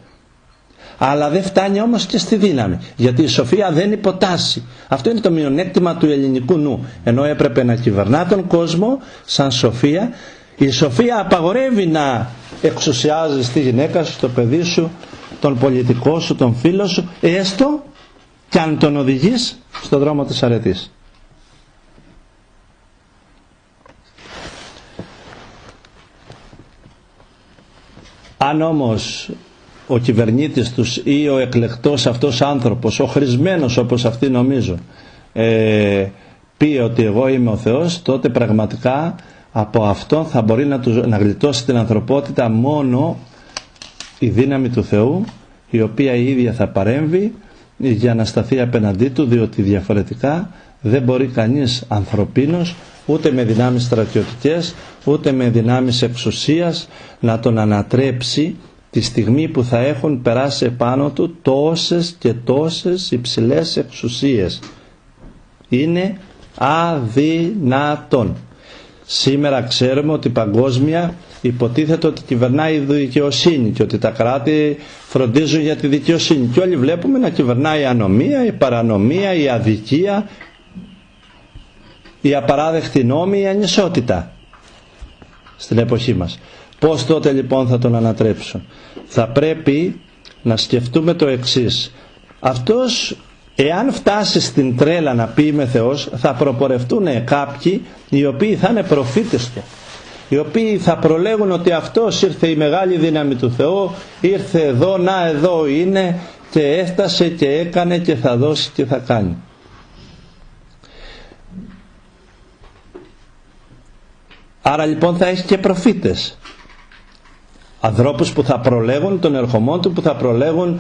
Αλλά δεν φτάνει όμως και στη δύναμη, γιατί η σοφία δεν υποτάσσει. Αυτό είναι το μειονέκτημα του ελληνικού νου. Ενώ έπρεπε να κυβερνά τον κόσμο σαν σοφία, η σοφία απαγορεύει να εξουσιάζεις τη γυναίκα σου, το παιδί σου, τον πολιτικό σου, τον φίλο σου, έστω και αν τον οδηγείς στον δρόμο της αρετής. Αν όμως ο κυβερνήτης τους ή ο εκλεκτός αυτός άνθρωπος, ο χρησμένος όπως αυτοί νομίζουν, πει ότι εγώ είμαι ο Θεός, τότε πραγματικά από αυτό θα μπορεί να γλιτώσει την ανθρωπότητα μόνο η δύναμη του Θεού, η οποία η ίδια θα παρέμβει για να σταθεί απέναντί του, διότι διαφορετικά δεν μπορεί κανείς ανθρωπίνος, ούτε με δυνάμεις στρατιωτικές, ούτε με δυνάμεις εξουσίας, να τον ανατρέψει τη στιγμή που θα έχουν περάσει επάνω του τόσες και τόσες υψηλές εξουσίες. Είναι αδύνατον. Σήμερα ξέρουμε ότι παγκόσμια υποτίθεται ότι κυβερνάει η δικαιοσύνη και ότι τα κράτη φροντίζουν για τη δικαιοσύνη, και όλοι βλέπουμε να κυβερνάει η ανομία, η παρανομία, η αδικία, η απαράδεκτη νόμη, η ανισότητα στην εποχή μας. Πώς τότε λοιπόν θα τον ανατρέψουν? Θα πρέπει να σκεφτούμε το εξής: αυτός, εάν φτάσει στην τρέλα να πει είμαι Θεός, θα προπορευτούν κάποιοι οι οποίοι θα είναι προφήτες του, οι οποίοι θα προλέγουν ότι αυτός ήρθε, η μεγάλη δύναμη του Θεού ήρθε εδώ, να εδώ είναι και έφτασε και έκανε και θα δώσει και θα κάνει. Άρα λοιπόν θα έχει και προφήτες, ανθρώπους που θα προλέγουν τον ερχομό του, που θα προλέγουν,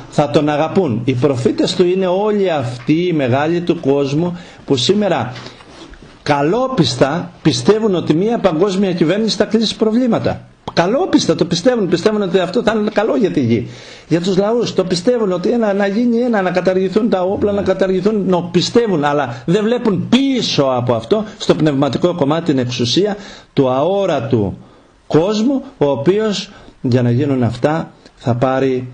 θα τον αγαπούν. Οι προφήτες του είναι όλοι αυτοί οι μεγάλοι του κόσμου που σήμερα καλόπιστα πιστεύουν ότι μια παγκόσμια κυβέρνηση θα κλείσει προβλήματα. Καλόπιστα το πιστεύουν ότι αυτό θα είναι καλό για τη γη, για τους λαούς. Το πιστεύουν ότι να γίνει να καταργηθούν τα όπλα, να καταργηθούν, πιστεύουν, αλλά δεν βλέπουν πίσω από αυτό, στο πνευματικό κομμάτι, την εξουσία του αόρατου κόσμου, ο οποίος για να γίνουν αυτά θα πάρει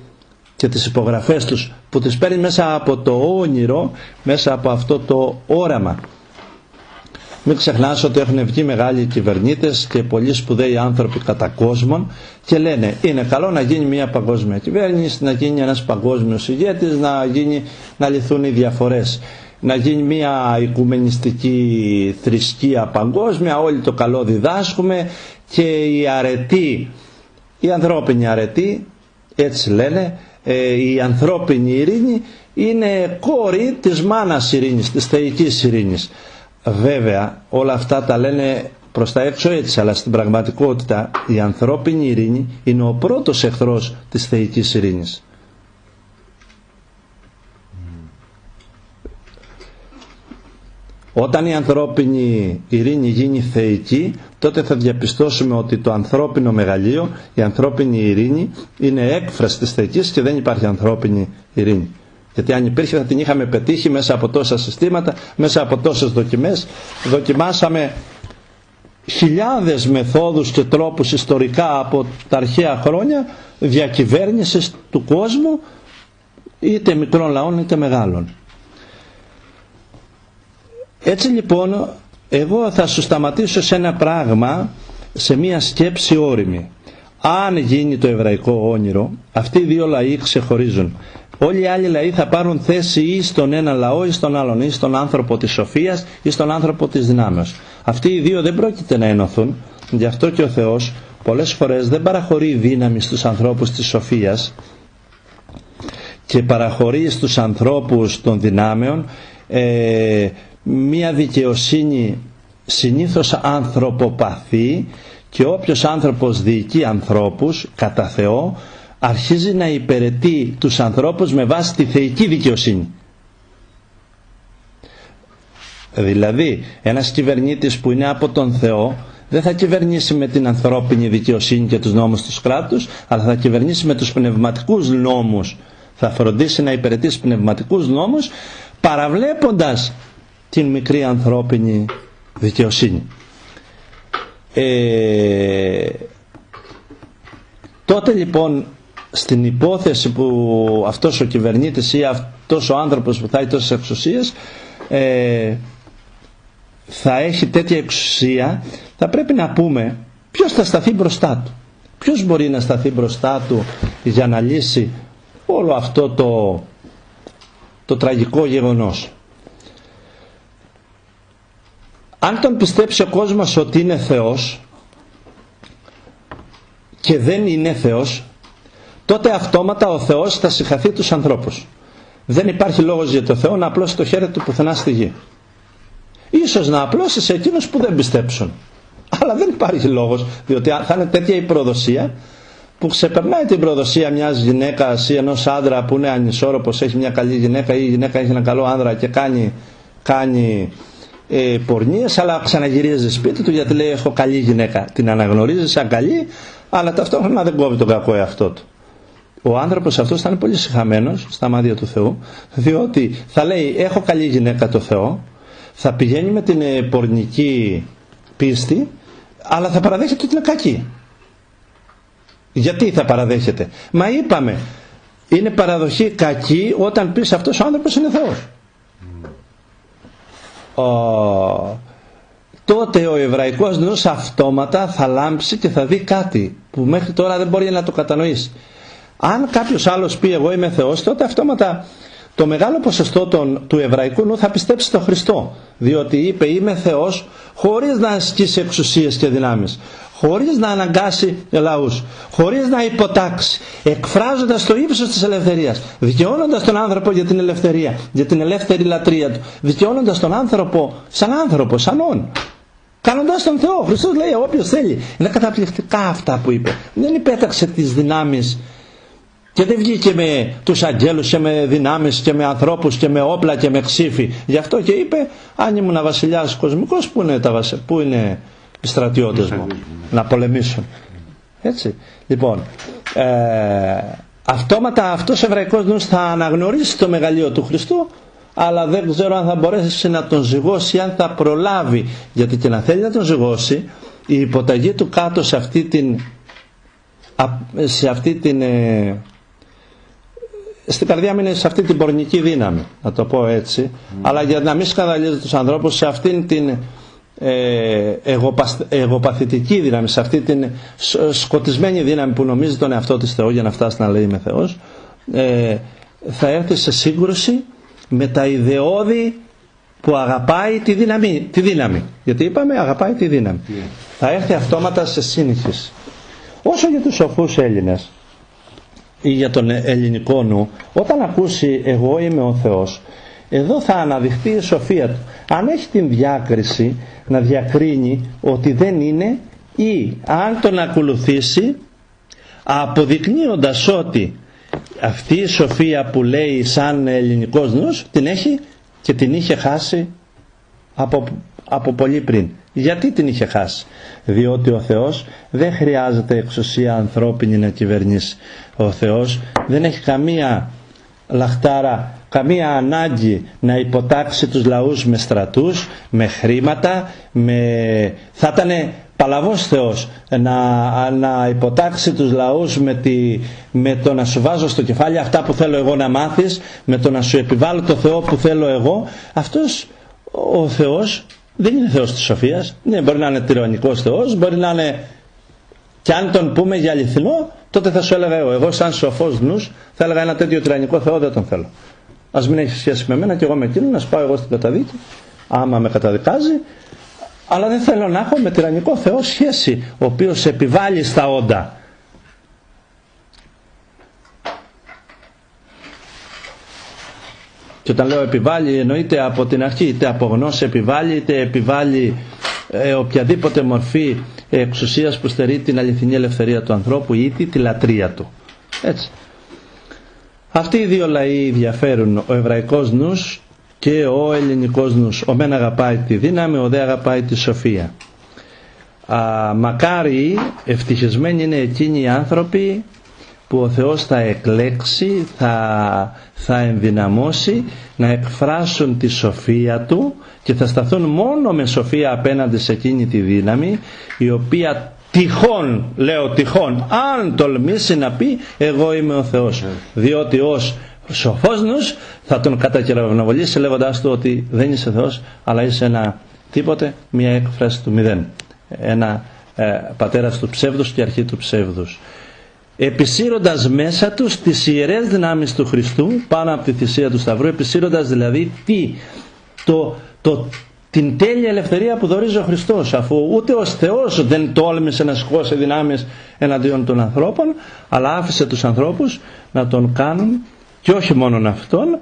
και τις υπογραφές τους, που τις παίρνει μέσα από το όνειρο, μέσα από αυτό το όραμα. Μην ξεχνάς ότι έχουν βγει μεγάλοι κυβερνήτες και πολλοί σπουδαίοι άνθρωποι κατά κόσμον και λένε είναι καλό να γίνει μια παγκόσμια κυβέρνηση, να γίνει ένας παγκόσμιος ηγέτης, να λυθούν οι διαφορές, να γίνει μια οικουμενιστική θρησκεία παγκόσμια, όλοι το καλό διδάσκουμε και η αρετή, η ανθρώπινη αρετή, έτσι λένε, η ανθρώπινη ειρήνη είναι κόρη της μάνας ειρήνης, της θεϊκής ειρήνης. Βέβαια όλα αυτά τα λένε προς τα έξω έτσι, αλλά στην πραγματικότητα η ανθρώπινη ειρήνη είναι ο πρώτος εχθρός της θεϊκής ειρήνης. Όταν η ανθρώπινη ειρήνη γίνει θεϊκή, τότε θα διαπιστώσουμε ότι το ανθρώπινο μεγαλείο, η ανθρώπινη ειρήνη είναι έκφραση της θεϊκής και δεν υπάρχει ανθρώπινη ειρήνη. Γιατί αν υπήρχε θα την είχαμε πετύχει μέσα από τόσα συστήματα, μέσα από τόσες δοκιμές. Δοκιμάσαμε χιλιάδες μεθόδους και τρόπους ιστορικά από τα αρχαία χρόνια διακυβέρνησης του κόσμου, είτε μικρών λαών είτε μεγάλων. Έτσι λοιπόν εγώ θα σου σταματήσω σε ένα πράγμα, σε μια σκέψη όριμη. Αν γίνει το εβραϊκό όνειρο, αυτοί οι δύο λαοί ξεχωρίζουν. Όλοι οι άλλοι λαοί θα πάρουν θέση ή στον ένα λαό ή στον άλλον, ή στον άνθρωπο της σοφίας ή στον άνθρωπο της δυνάμεως. Αυτοί οι δύο δεν πρόκειται να ενωθούν. Γι' αυτό και ο Θεός πολλές φορές δεν παραχωρεί δύναμη στους ανθρώπους της σοφίας και παραχωρεί στους ανθρώπους των δυνάμεων μία δικαιοσύνη συνήθως ανθρωποπαθή, και όποιος άνθρωπος διοικεί ανθρώπους κατά Θεό αρχίζει να υπηρετεί τους ανθρώπους με βάση τη θεϊκή δικαιοσύνη. Δηλαδή ένας κυβερνήτης που είναι από τον Θεό δεν θα κυβερνήσει με την ανθρώπινη δικαιοσύνη και τους νόμους του κράτους, αλλά θα κυβερνήσει με τους πνευματικούς νόμους. Θα φροντίσει να υπηρετήσει πνευματικούς νόμους, παραβλέποντας την μικρή ανθρώπινη δικαιοσύνη. Τότε λοιπόν στην υπόθεση που αυτός ο κυβερνήτης ή αυτός ο άνθρωπος που θα έχει τόσες εξουσίες θα έχει τέτοια εξουσία, θα πρέπει να πούμε ποιος θα σταθεί μπροστά του, ποιος μπορεί να σταθεί μπροστά του για να λύσει όλο αυτό το τραγικό γεγονός. Αν τον πιστέψει ο κόσμος ότι είναι Θεός και δεν είναι Θεός, τότε αυτόματα ο Θεός θα συγχαθεί τους ανθρώπους. Δεν υπάρχει λόγος για το Θεό να απλώσει το χέρι του πουθενά στη γη. Ίσως να απλώσει σε εκείνους που δεν πιστέψουν, αλλά δεν υπάρχει λόγος, διότι θα είναι τέτοια η προδοσία που ξεπερνάει την προδοσία μιας γυναίκας ή ενός άντρα που είναι ανισόρροπος, έχει μια καλή γυναίκα, ή η γυναίκα έχει έναν καλό άντρα και κάνει πορνείες, αλλά ξαναγυρίζει σπίτι του γιατί λέει έχω καλή γυναίκα. Την αναγνωρίζει σαν καλή, αλλά ταυτόχρονα δεν κόβει τον κακό εαυτό του. Ο άνθρωπος αυτός θα είναι πολύ συγχαμένος στα μάτια του Θεού, διότι θα λέει έχω καλή γυναίκα το Θεό, θα πηγαίνει με την πορνική πίστη, αλλά θα παραδέχεται ότι είναι κακοί. Γιατί θα παραδέχεται? Μα είπαμε, είναι παραδοχή κακή όταν πεις αυτός ο άνθρωπος είναι Θεός. Τότε ο εβραϊκός νους αυτόματα θα λάμψει και θα δει κάτι που μέχρι τώρα δεν μπορεί να το κατανοήσει. Αν κάποιος άλλος πει εγώ είμαι Θεός, τότε αυτόματα το μεγάλο ποσοστό του εβραϊκού νου θα πιστέψει στον Χριστό, διότι είπε είμαι Θεός χωρίς να ασκήσει εξουσίες και δυνάμεις, χωρίς να αναγκάσει λαούς, χωρίς να υποτάξει, εκφράζοντας το ύψος της ελευθερίας, δικαιώνοντας τον άνθρωπο για την ελευθερία, για την ελεύθερη λατρεία του, δικαιώνοντας τον άνθρωπο, σαν όν, κάνοντας τον Θεό. Ο Χριστός λέει όποιος θέλει. Είναι καταπληκτικά αυτά που είπε. Δεν υπέταξε τις δυνάμεις και δεν βγήκε με τους αγγέλους και με δυνάμεις και με ανθρώπους και με όπλα και με ξύφη. Γι' αυτό και είπε αν ήμουν βασιλιάς κοσμικός, πού είναι οι στρατιώτες μου να πολεμήσουν? Έτσι. Λοιπόν, αυτόματα αυτός ο εβραϊκός νους θα αναγνωρίσει το μεγαλείο του Χριστού, αλλά δεν ξέρω αν θα μπορέσει να τον ζυγώσει, αν θα προλάβει, γιατί και να θέλει να τον ζυγώσει, η υποταγή του κάτω σε αυτή την στην καρδιά μου είναι σε αυτή την πορνική δύναμη, να το πω έτσι, αλλά για να μην σκανδαλίζει τους ανθρώπους, σε αυτήν την εγωπαθητική δύναμη, σε αυτή την σκοτισμένη δύναμη που νομίζει τον εαυτό της Θεό για να φτάσει να λέει είμαι Θεός, θα έρθει σε σύγκρουση με τα ιδεώδη που αγαπάει τη δύναμη. Γιατί είπαμε αγαπάει τη δύναμη. Θα έρθει αυτόματα σε σύγχυση. Όσο για τους σοφούς Έλληνες ή για τον ελληνικό νου, όταν ακούσει εγώ είμαι ο Θεός, εδώ θα αναδειχθεί η σοφία του. Αν έχει την διάκριση να διακρίνει ότι δεν είναι, ή αν τον ακολουθήσει αποδεικνύοντας ότι αυτή η σοφία που λέει σαν ελληνικός νους την έχει και την είχε χάσει από πολύ πριν. Γιατί την είχε χάσει? Διότι ο Θεός δεν χρειάζεται εξουσία ανθρώπινη να κυβερνήσει. Ο Θεός δεν έχει καμία λαχτάρα, καμία ανάγκη να υποτάξει τους λαούς με στρατούς, με χρήματα, θα ήταν παλαβός Θεός να υποτάξει τους λαούς με το να σου βάζω στο κεφάλι αυτά που θέλω εγώ να μάθεις, με το να σου επιβάλλω το Θεό που θέλω εγώ. Αυτός ο Θεός δεν είναι Θεός της σοφίας. Μπορεί να είναι τυραννικός Θεός, μπορεί να είναι, και αν τον πούμε για αληθινό, τότε θα σου έλεγα εγώ σαν σοφός νους θα έλεγα ένα τέτοιο τυραννικό Θεό δεν τον θέλω. Ας μην έχει σχέση με μένα και εγώ με εκείνον, να πάω εγώ στην καταδίκη άμα με καταδικάζει, αλλά δεν θέλω να έχω με τυραννικό Θεό σχέση, ο οποίος επιβάλλει στα όντα. Και όταν λέω επιβάλλει, εννοείται από την αρχή, είτε από γνώση επιβάλλει, είτε επιβάλλει οποιαδήποτε μορφή εξουσίας που στερεί την αληθινή ελευθερία του ανθρώπου, είτε τη λατρεία του. Έτσι. Αυτοί οι δύο λαοί διαφέρουν, ο εβραϊκός νους και ο ελληνικός νους. Ο μεν αγαπάει τη δύναμη, ο δε αγαπάει τη σοφία. Μακάρι ευτυχισμένοι είναι εκείνοι οι άνθρωποι που ο Θεός θα εκλέξει, θα ενδυναμώσει να εκφράσουν τη σοφία Του και θα σταθούν μόνο με σοφία απέναντι σε εκείνη τη δύναμη, η οποία τυχόν, λέω τυχόν, αν τολμήσει να πει εγώ είμαι ο Θεός, διότι ως σοφός νους θα τον κατακεραυνοβολήσει λέγοντάς του ότι δεν είσαι Θεός, αλλά είσαι ένα τίποτε, μια έκφραση του μηδέν, ένα πατέρας του ψεύδους και αρχή του ψεύδους, επισύροντας μέσα τους τις ιερές δυνάμεις του Χριστού πάνω από τη θυσία του Σταυρού, επισύροντας δηλαδή την τέλεια ελευθερία που δωρίζει ο Χριστός, αφού ούτε ως Θεός δεν τόλμησε να σηκώσει δυνάμεις εναντίον των ανθρώπων, αλλά άφησε τους ανθρώπους να τον κάνουν, και όχι μόνον αυτόν,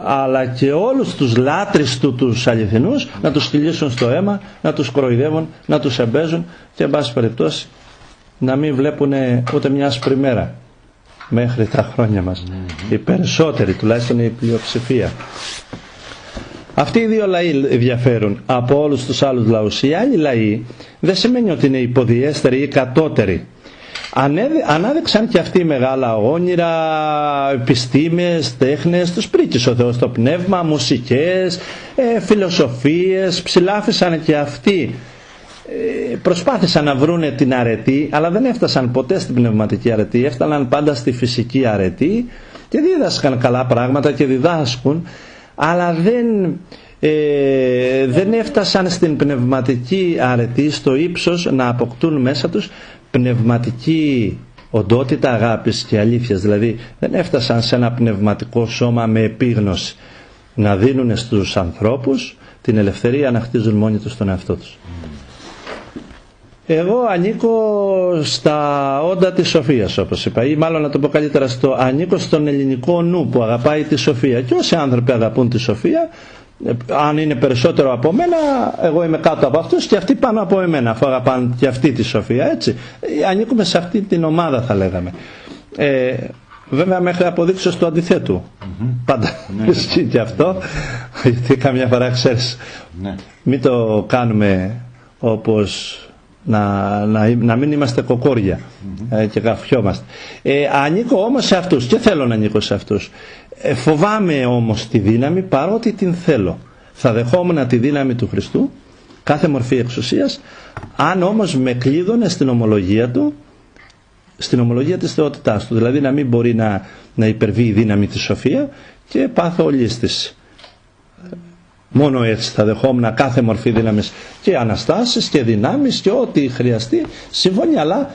αλλά και όλους τους λάτρεις του, τους αληθινούς, να τους στυλίσουν στο αίμα, να τους κοροϊδεύουν, να τους εμπέζουν και εν πάση περιπτώσει να μην βλέπουν ούτε μια άσπρη μέρα μέχρι τα χρόνια μας. Οι περισσότεροι, τουλάχιστον η πλειοψηφία. Αυτοί οι δύο λαοί διαφέρουν από όλους τους άλλους λαούς. Οι άλλοι λαοί δεν σημαίνει ότι είναι υποδιέστεροι ή κατώτεροι. Ανάδειξαν και αυτοί μεγάλα όνειρα, επιστήμες, τέχνες, τους πρίκησε ο Θεός το πνεύμα, μουσικές, φιλοσοφίες, ψηλάφισαν και αυτοί προσπάθησαν να βρούνε την αρετή, αλλά δεν έφτασαν ποτέ στην πνευματική αρετή, έφταναν πάντα στη φυσική αρετή και δίδασκαν καλά πράγματα και διδάσκουν, αλλά δεν έφτασαν στην πνευματική αρετή, στο ύψος να αποκτούν μέσα τους πνευματική οντότητα αγάπης και αλήθειας. Δηλαδή δεν έφτασαν σε ένα πνευματικό σώμα με επίγνωση να δίνουν στους ανθρώπους την ελευθερία να χτίζουν μόνοι τους τον εαυτό τους. Εγώ ανήκω στα όντα της σοφίας, όπως είπα, ή μάλλον να το πω καλύτερα, ανήκω στον ελληνικό νου που αγαπάει τη σοφία, και όσοι άνθρωποι αγαπούν τη σοφία, αν είναι περισσότερο από μένα, εγώ είμαι κάτω από αυτούς και αυτοί πάνω από εμένα, αφού αγαπάνε και αυτοί τη σοφία, έτσι. Ανήκουμε σε αυτή την ομάδα, θα λέγαμε. Βέβαια μέχρι αποδείξεις του αντιθέτου. Πάντα ισχύει και αυτό, γιατί καμιά φορά ξέρεις, μην το κάνουμε όπως να μην είμαστε κοκόρια και γαφιόμαστε. Ανήκω όμως σε αυτούς και θέλω να ανήκω σε αυτούς. Φοβάμαι όμως τη δύναμη, παρότι την θέλω. Θα δεχόμουν τη δύναμη του Χριστού, κάθε μορφή εξουσίας, αν όμως με κλείδωνε στην ομολογία του, στην ομολογία της θεότητάς του. Δηλαδή να μην μπορεί να υπερβεί η δύναμη της σοφία και πάθω ολίσθηση. Μόνο έτσι θα δεχόμουν κάθε μορφή δύναμης και αναστάσεις και δυνάμεις και ό,τι χρειαστεί, συμφωνεί, αλλά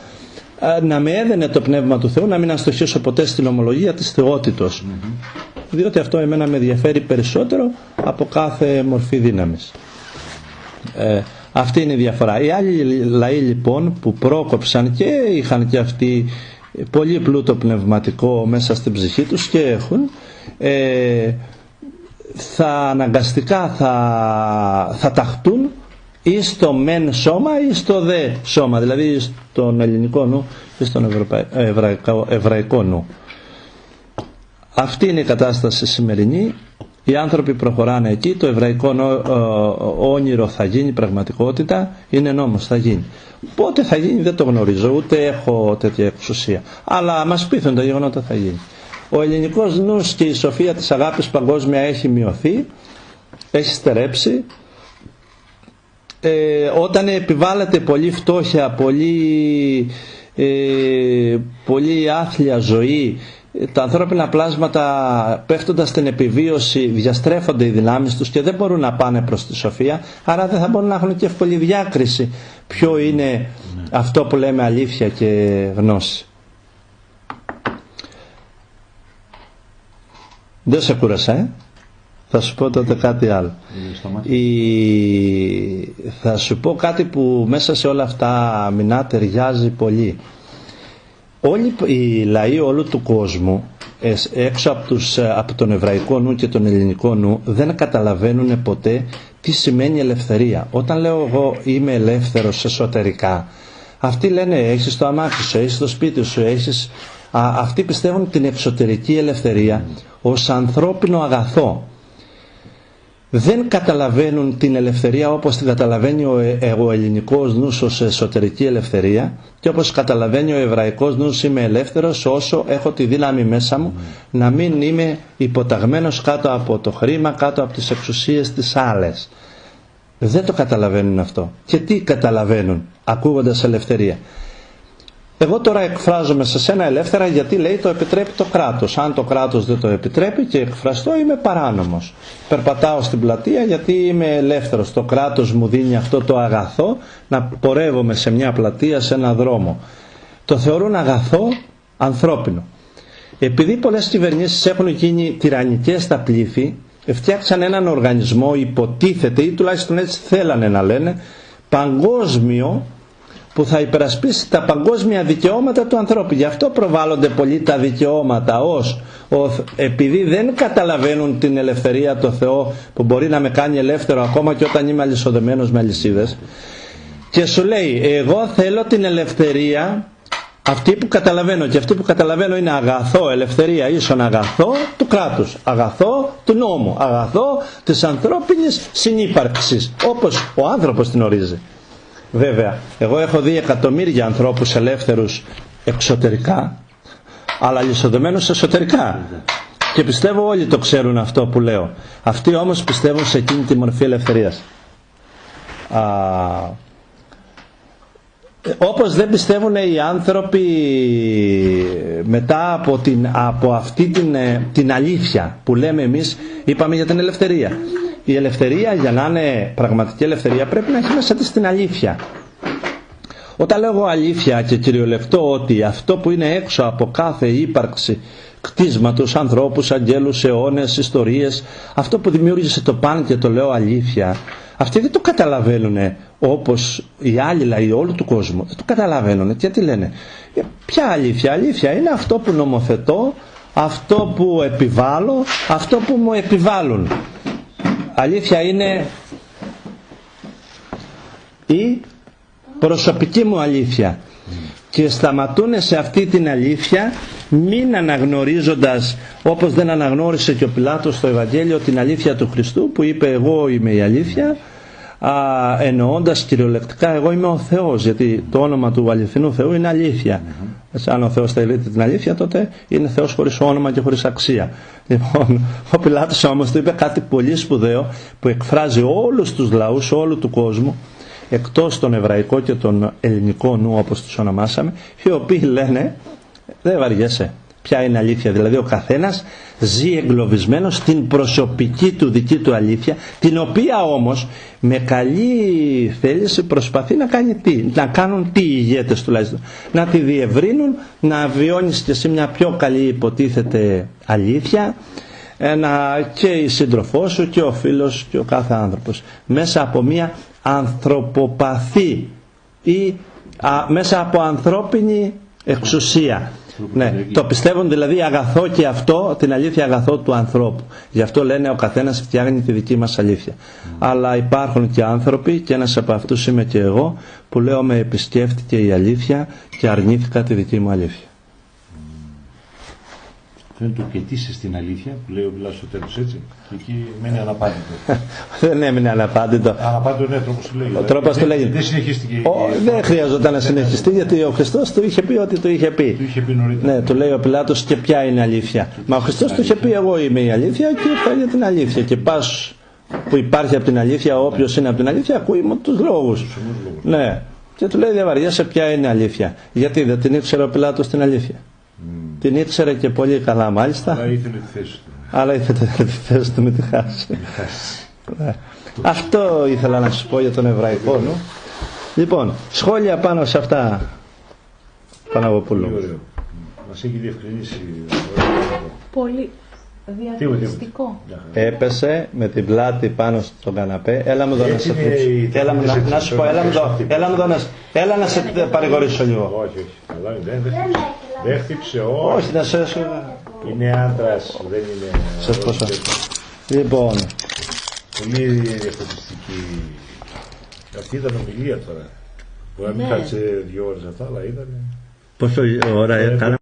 να με έδαινε το Πνεύμα του Θεού να μην αστοχήσω ποτέ στην ομολογία της θεότητος, διότι αυτό εμένα με ενδιαφέρει περισσότερο από κάθε μορφή δύναμης. Αυτή είναι η διαφορά. Οι άλλοι λαοί λοιπόν που πρόκοψαν και είχαν και αυτοί πολύ πλούτο πνευματικό μέσα στην ψυχή τους και έχουν, θα αναγκαστικά θα ταχτούν ή στο μεν σώμα ή στο δε σώμα, δηλαδή στον ελληνικό νου ή στον εβραϊκό νου. Αυτή είναι η κατάσταση σημερινή. Οι άνθρωποι προχωράνε εκεί, το εβραϊκό όνειρο θα γίνει πραγματικότητα, είναι νόμος, θα γίνει. Πότε θα γίνει δεν το γνωρίζω, ούτε έχω τέτοια εξουσία, αλλά μας πείθουν τα γεγονότα, θα γίνει. Ο ελληνικός νους και η σοφία της αγάπης παγκόσμια έχει μειωθεί, έχει στερέψει. Όταν επιβάλλεται πολύ φτώχεια, πολύ άθλια ζωή, τα ανθρώπινα πλάσματα πέφτοντας στην επιβίωση διαστρέφονται οι δυνάμεις τους και δεν μπορούν να πάνε προς τη σοφία, άρα δεν θα μπορούν να έχουν και εύκολη διάκριση ποιο είναι αυτό που λέμε αλήθεια και γνώση. Δεν σε κούρασα, Θα σου πω τότε κάτι άλλο. Θα σου πω κάτι που μέσα σε όλα αυτά μηνά ταιριάζει πολύ. Όλοι οι λαοί όλου του κόσμου, έξω από τον εβραϊκό νου και τον ελληνικό νου, δεν καταλαβαίνουν ποτέ τι σημαίνει ελευθερία. Όταν λέω εγώ είμαι ελεύθερος εσωτερικά, αυτοί λένε έχεις το αμάξι σου, έχεις το σπίτι σου, έχεις... Αυτοί πιστεύουν την εξωτερική ελευθερία ως ανθρώπινο αγαθό. Δεν καταλαβαίνουν την ελευθερία όπως την καταλαβαίνει ο ελληνικός νους ως εσωτερική ελευθερία, και όπως καταλαβαίνει ο εβραϊκός νους είμαι ελεύθερος όσο έχω τη δύναμη μέσα μου να μην είμαι υποταγμένος κάτω από το χρήμα, κάτω από τις εξουσίες της άλλες. Δεν το καταλαβαίνουν αυτό. Και τι καταλαβαίνουν ακούγοντας ελευθερία? Εγώ τώρα εκφράζομαι σε σένα ελεύθερα γιατί λέει το επιτρέπει το κράτος. Αν το κράτος δεν το επιτρέπει και εκφραστώ, είμαι παράνομος. Περπατάω στην πλατεία γιατί είμαι ελεύθερος. Το κράτος μου δίνει αυτό το αγαθό να πορεύομαι σε μια πλατεία, σε ένα δρόμο. Το θεωρούν αγαθό ανθρώπινο. Επειδή πολλές κυβερνήσεις έχουν γίνει τυραννικές στα πλήθη, φτιάξαν έναν οργανισμό, υποτίθεται, ή τουλάχιστον έτσι θέλανε να λένε, παγκόσμιο, που θα υπερασπίσει τα παγκόσμια δικαιώματα του ανθρώπου. Γι' αυτό προβάλλονται πολύ τα δικαιώματα επειδή δεν καταλαβαίνουν την ελευθερία του Θεό που μπορεί να με κάνει ελεύθερο ακόμα και όταν είμαι αλυσοδεμένος με αλυσίδες, και σου λέει εγώ θέλω την ελευθερία αυτή που καταλαβαίνω, και αυτή που καταλαβαίνω είναι αγαθό, ελευθερία ίσον αγαθό του κράτους, αγαθό του νόμου, αγαθό της ανθρώπινης συνύπαρξης όπως ο άνθρωπος την ορίζει. Βέβαια, εγώ έχω δει εκατομμύρια ανθρώπους ελεύθερους εξωτερικά, αλλά λυσοδεμένους εσωτερικά. Και πιστεύω όλοι το ξέρουν αυτό που λέω. Αυτοί όμως πιστεύουν σε εκείνη τη μορφή ελευθερίας. Όπως δεν πιστεύουν οι άνθρωποι μετά από αυτή την αλήθεια που λέμε εμείς. Είπαμε για την ελευθερία. Η ελευθερία, για να είναι πραγματική ελευθερία, πρέπει να έχει μέσα της την αλήθεια. Όταν λέω εγώ αλήθεια και κυριολεκτώ ότι αυτό που είναι έξω από κάθε ύπαρξη κτίσματος, ανθρώπους, αγγέλους, αιώνες, ιστορίες, αυτό που δημιούργησε το παν και το λέω αλήθεια, αυτοί δεν το καταλαβαίνουν όπως οι άλλοι λαοί όλου του κόσμου. Δεν το καταλαβαίνουν. Και τι λένε? Ποια αλήθεια? Αλήθεια είναι αυτό που νομοθετώ, αυτό που επιβάλλω, αυτό που μου επιβάλλουν. Αλήθεια είναι η προσωπική μου αλήθεια. Και σταματούν σε αυτή την αλήθεια, μην αναγνωρίζοντας, όπως δεν αναγνώρισε και ο Πιλάτος στο Ευαγγέλιο, την αλήθεια του Χριστού που είπε εγώ είμαι η αλήθεια, εννοώντας κυριολεκτικά εγώ είμαι ο Θεός, γιατί το όνομα του αληθινού Θεού είναι αλήθεια. Αν ο Θεός θέλει την αλήθεια, τότε είναι Θεός χωρίς όνομα και χωρίς αξία. Λοιπόν, ο Πιλάτος όμως του είπε κάτι πολύ σπουδαίο που εκφράζει όλους τους λαούς όλου του κόσμου, εκτός τον εβραϊκό και τον ελληνικό νου, όπως τους ονομάσαμε, οι οποίοι λένε δεν βαριέσαι, ποια είναι αλήθεια? Δηλαδή ο καθένας ζει εγκλωβισμένος στην προσωπική του δική του αλήθεια, την οποία όμως με καλή θέληση προσπαθεί να κάνει τι? Να κάνουν τι οι ηγέτες τουλάχιστον? Να τη διευρύνουν, να βιώνεις και εσύ μια πιο καλή υποτίθεται αλήθεια, και η σύντροφός σου και ο φίλος και ο κάθε άνθρωπος μέσα από μια ανθρωποπαθή ή μέσα από ανθρώπινη εξουσία. Ναι, το πιστεύουν δηλαδή αγαθό και αυτό, την αλήθεια αγαθό του ανθρώπου. Γι' αυτό λένε ο καθένας φτιάχνει τη δική μας αλήθεια. Αλλά υπάρχουν και άνθρωποι, και ένας από αυτούς είμαι και εγώ, που λέω με επισκέφτηκε η αλήθεια και αρνήθηκα τη δική μου αλήθεια. Αυτό είναι το «και τι είσαι στην αλήθεια» που λέει ο Πιλάτος στο τέλος, έτσι. Και εκεί μένει αναπάντητο. Δεν έμεινε αναπάντητο. Αναπάντητο είναι τρόπος του λέγεται. Ο τρόπος του λέγεται. Δεν συνεχίστηκε. Δεν χρειαζόταν να συνεχιστεί, γιατί ο Χριστός του είχε πει ότι του είχε πει. Του είχε πει νωρίτερα. Ναι, του λέει ο Πιλάτος και ποια είναι αλήθεια. Μα ο Χριστός του είχε πει εγώ είμαι η αλήθεια και ήρθα για την αλήθεια. Και πας που υπάρχει από την αλήθεια, όποιος είναι από την αλήθεια ακούει με τους λόγους. Ναι. Και του λέει δεν βαριέσαι, ποια είναι αλήθεια? Γιατί δεν την ήξερε ο Πιλάτος την αλήθεια? Την ήξερε και πολύ καλά μάλιστα. Αλλά ήθελε τη θέση του. Αλλά ήθελε τη θέση του, με τη χάσει. Αυτό ήθελα να σας πω για τον εβραϊκό νου. Λοιπόν, σχόλια πάνω σε αυτά, Παναγωπούλου. Μας έχει διευκρινίσει. Πολύ διαδικαστικό. Έπεσε με την πλάτη πάνω στον καναπέ. Έλα μου εδώ να σε θλίψω. Έλα να σου πω, έλα να σε παρηγορήσω λίγο. Όχι, δεν χτύψε, όχι. Να σε... Είναι άντρας, δεν είναι... Σε πόσο. Λοιπόν. Πολύ διαφορετική. Αυτή ήταν ομιλία τώρα. Μπορεί να μην κάτσε 2 ώρες αυτά, αλλά ήταν... Πόσο ώρα έκανα?